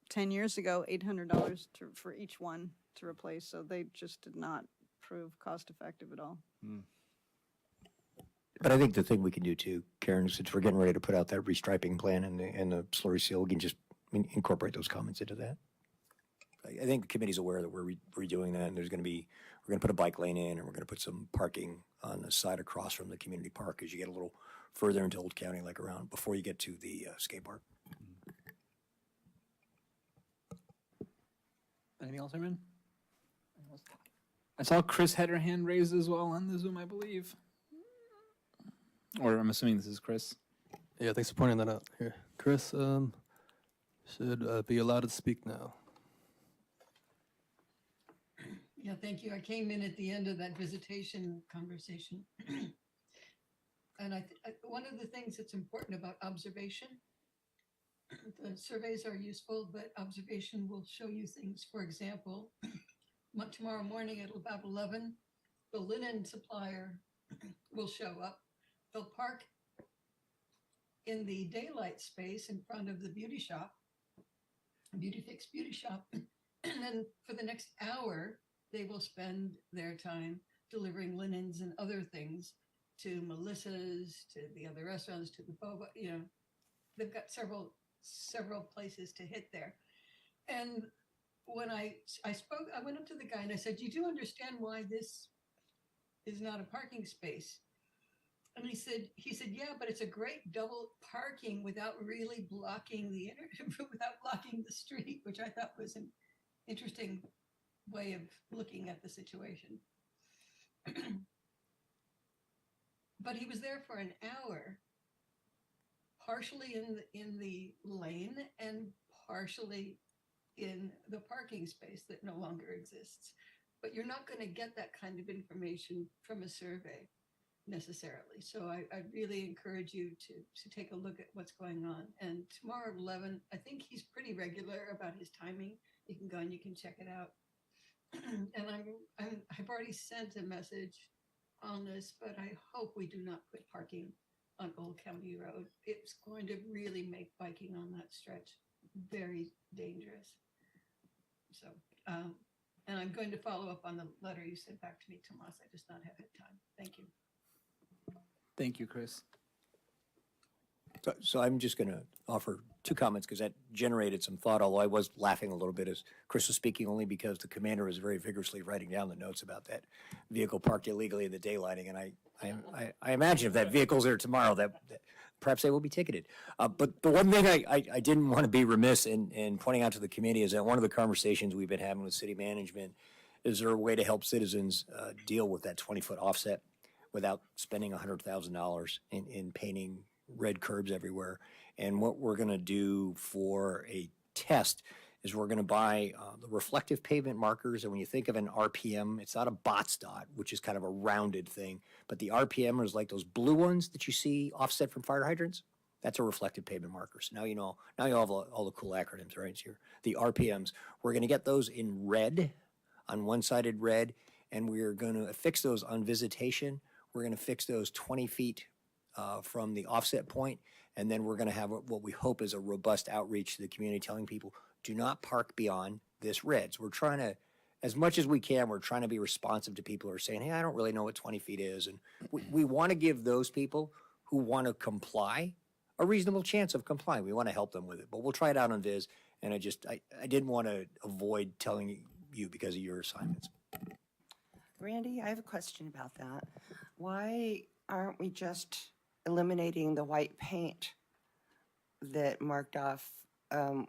[SPEAKER 5] 10 years ago, $800 for each one to replace. So they just did not prove cost effective at all.
[SPEAKER 12] But I think the thing we can do too, Karen, since we're getting ready to put out that restriping plan and the slurry seal, we can just incorporate those comments into that. I think the committee's aware that we're redoing that, and we're going to put a bike lane in, and we're going to put some parking on the side across from the community park as you get a little further into Old County, like around before you get to the skate park.
[SPEAKER 2] Anything else, Herman? I saw Chris had her hand raised as well on the Zoom, I believe. Or I'm assuming this is Chris.
[SPEAKER 11] Yeah, thanks for pointing that out. Here, Chris should be allowed to speak now.
[SPEAKER 14] Yeah, thank you. I came in at the end of that visitation conversation. And one of the things that's important about observation, the surveys are useful, but observation will show you things. For example, tomorrow morning at about 11, the linen supplier will show up. They'll park in the daylight space in front of the beauty shop, Beauty Fix Beauty Shop. And then for the next hour, they will spend their time delivering linens and other things to Melissa's, to the other restaurants, to the Boba. They've got several places to hit there. And when I spoke, I went up to the guy and I said, "You do understand why this is not a parking space?" And he said, "Yeah, but it's a great double parking without really blocking without blocking the street," which I thought was an interesting way of looking at the situation. But he was there for an hour, partially in the lane and partially in the parking space that no longer exists. But you're not going to get that kind of information from a survey necessarily. So I really encourage you to take a look at what's going on. And tomorrow at 11, I think he's pretty regular about his timing. You can go and you can check it out. And I've already sent a message on this, but I hope we do not put parking on Old County Road. It's going to really make biking on that stretch very dangerous. So, and I'm going to follow up on the letter you sent back to me, Tomas. I just not have had time. Thank you.
[SPEAKER 2] Thank you, Chris.
[SPEAKER 12] So I'm just going to offer two comments because that generated some thought, although I was laughing a little bit as Chris was speaking, only because the commander was very vigorously writing down the notes about that vehicle parked illegally in the daylighting. And I imagine if that vehicle's there tomorrow, that perhaps they will be ticketed. But the one thing I didn't want to be remiss in pointing out to the committee is that one of the conversations we've been having with city management is there a way to help citizens deal with that 20-foot offset without spending $100,000 in painting red curbs everywhere. And what we're going to do for a test is we're going to buy the reflective pavement markers. And when you think of an RPM, it's not a box dot, which is kind of a rounded thing, but the RPM is like those blue ones that you see offset from fire hydrants. That's a reflective pavement marker. So now you know, now you have all the cool acronyms, right? So the RPMs, we're going to get those in red, on one-sided red, and we're going to affix those on Visitation. We're going to fix those 20 feet from the offset point, and then we're going to have what we hope is a robust outreach to the community, telling people, do not park beyond this red. So we're trying to, as much as we can, we're trying to be responsive to people who are saying, hey, I don't really know what 20 feet is. And we want to give those people who want to comply a reasonable chance of complying. We want to help them with it, but we'll try it out on Viz. And I didn't want to avoid telling you because of your assignments.
[SPEAKER 3] Randy, I have a question about that. Why aren't we just eliminating the white paint that marked off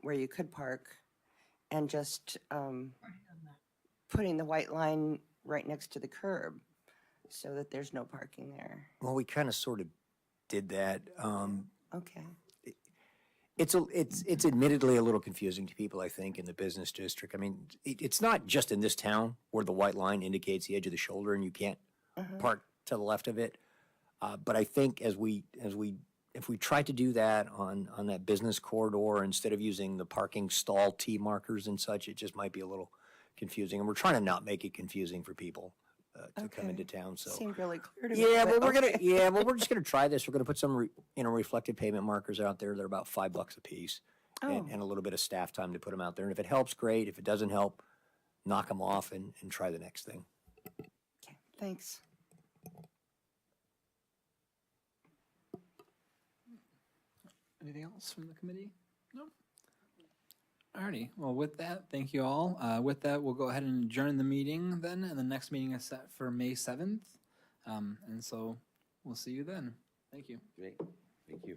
[SPEAKER 3] where you could park and just putting the white line right next to the curb so that there's no parking there?
[SPEAKER 12] Well, we kind of sort of did that.
[SPEAKER 3] Okay.
[SPEAKER 12] It's admittedly a little confusing to people, I think, in the business district. I mean, it's not just in this town where the white line indicates the edge of the shoulder and you can't park to the left of it. But I think if we try to do that on that business corridor instead of using the parking stall T markers and such, it just might be a little confusing. And we're trying to not make it confusing for people to come into town. So
[SPEAKER 3] seemed really clear to me.
[SPEAKER 12] yeah,
[SPEAKER 3] but
[SPEAKER 12] well,
[SPEAKER 3] okay.
[SPEAKER 12] we're just gonna try this. We're gonna put some reflective pavement markers out there. They're about $5 a piece, and a little bit of staff time to put them out there. And if it helps, great. If it doesn't help, knock them off and try the next thing.
[SPEAKER 3] Okay, thanks.
[SPEAKER 2] Anything else from the committee? No. Alrighty, well, with that, thank you all. With that, we'll go ahead and adjourn the meeting then, and the next meeting is set for May 7th. And so we'll see you then. Thank you.
[SPEAKER 4] Great, thank you.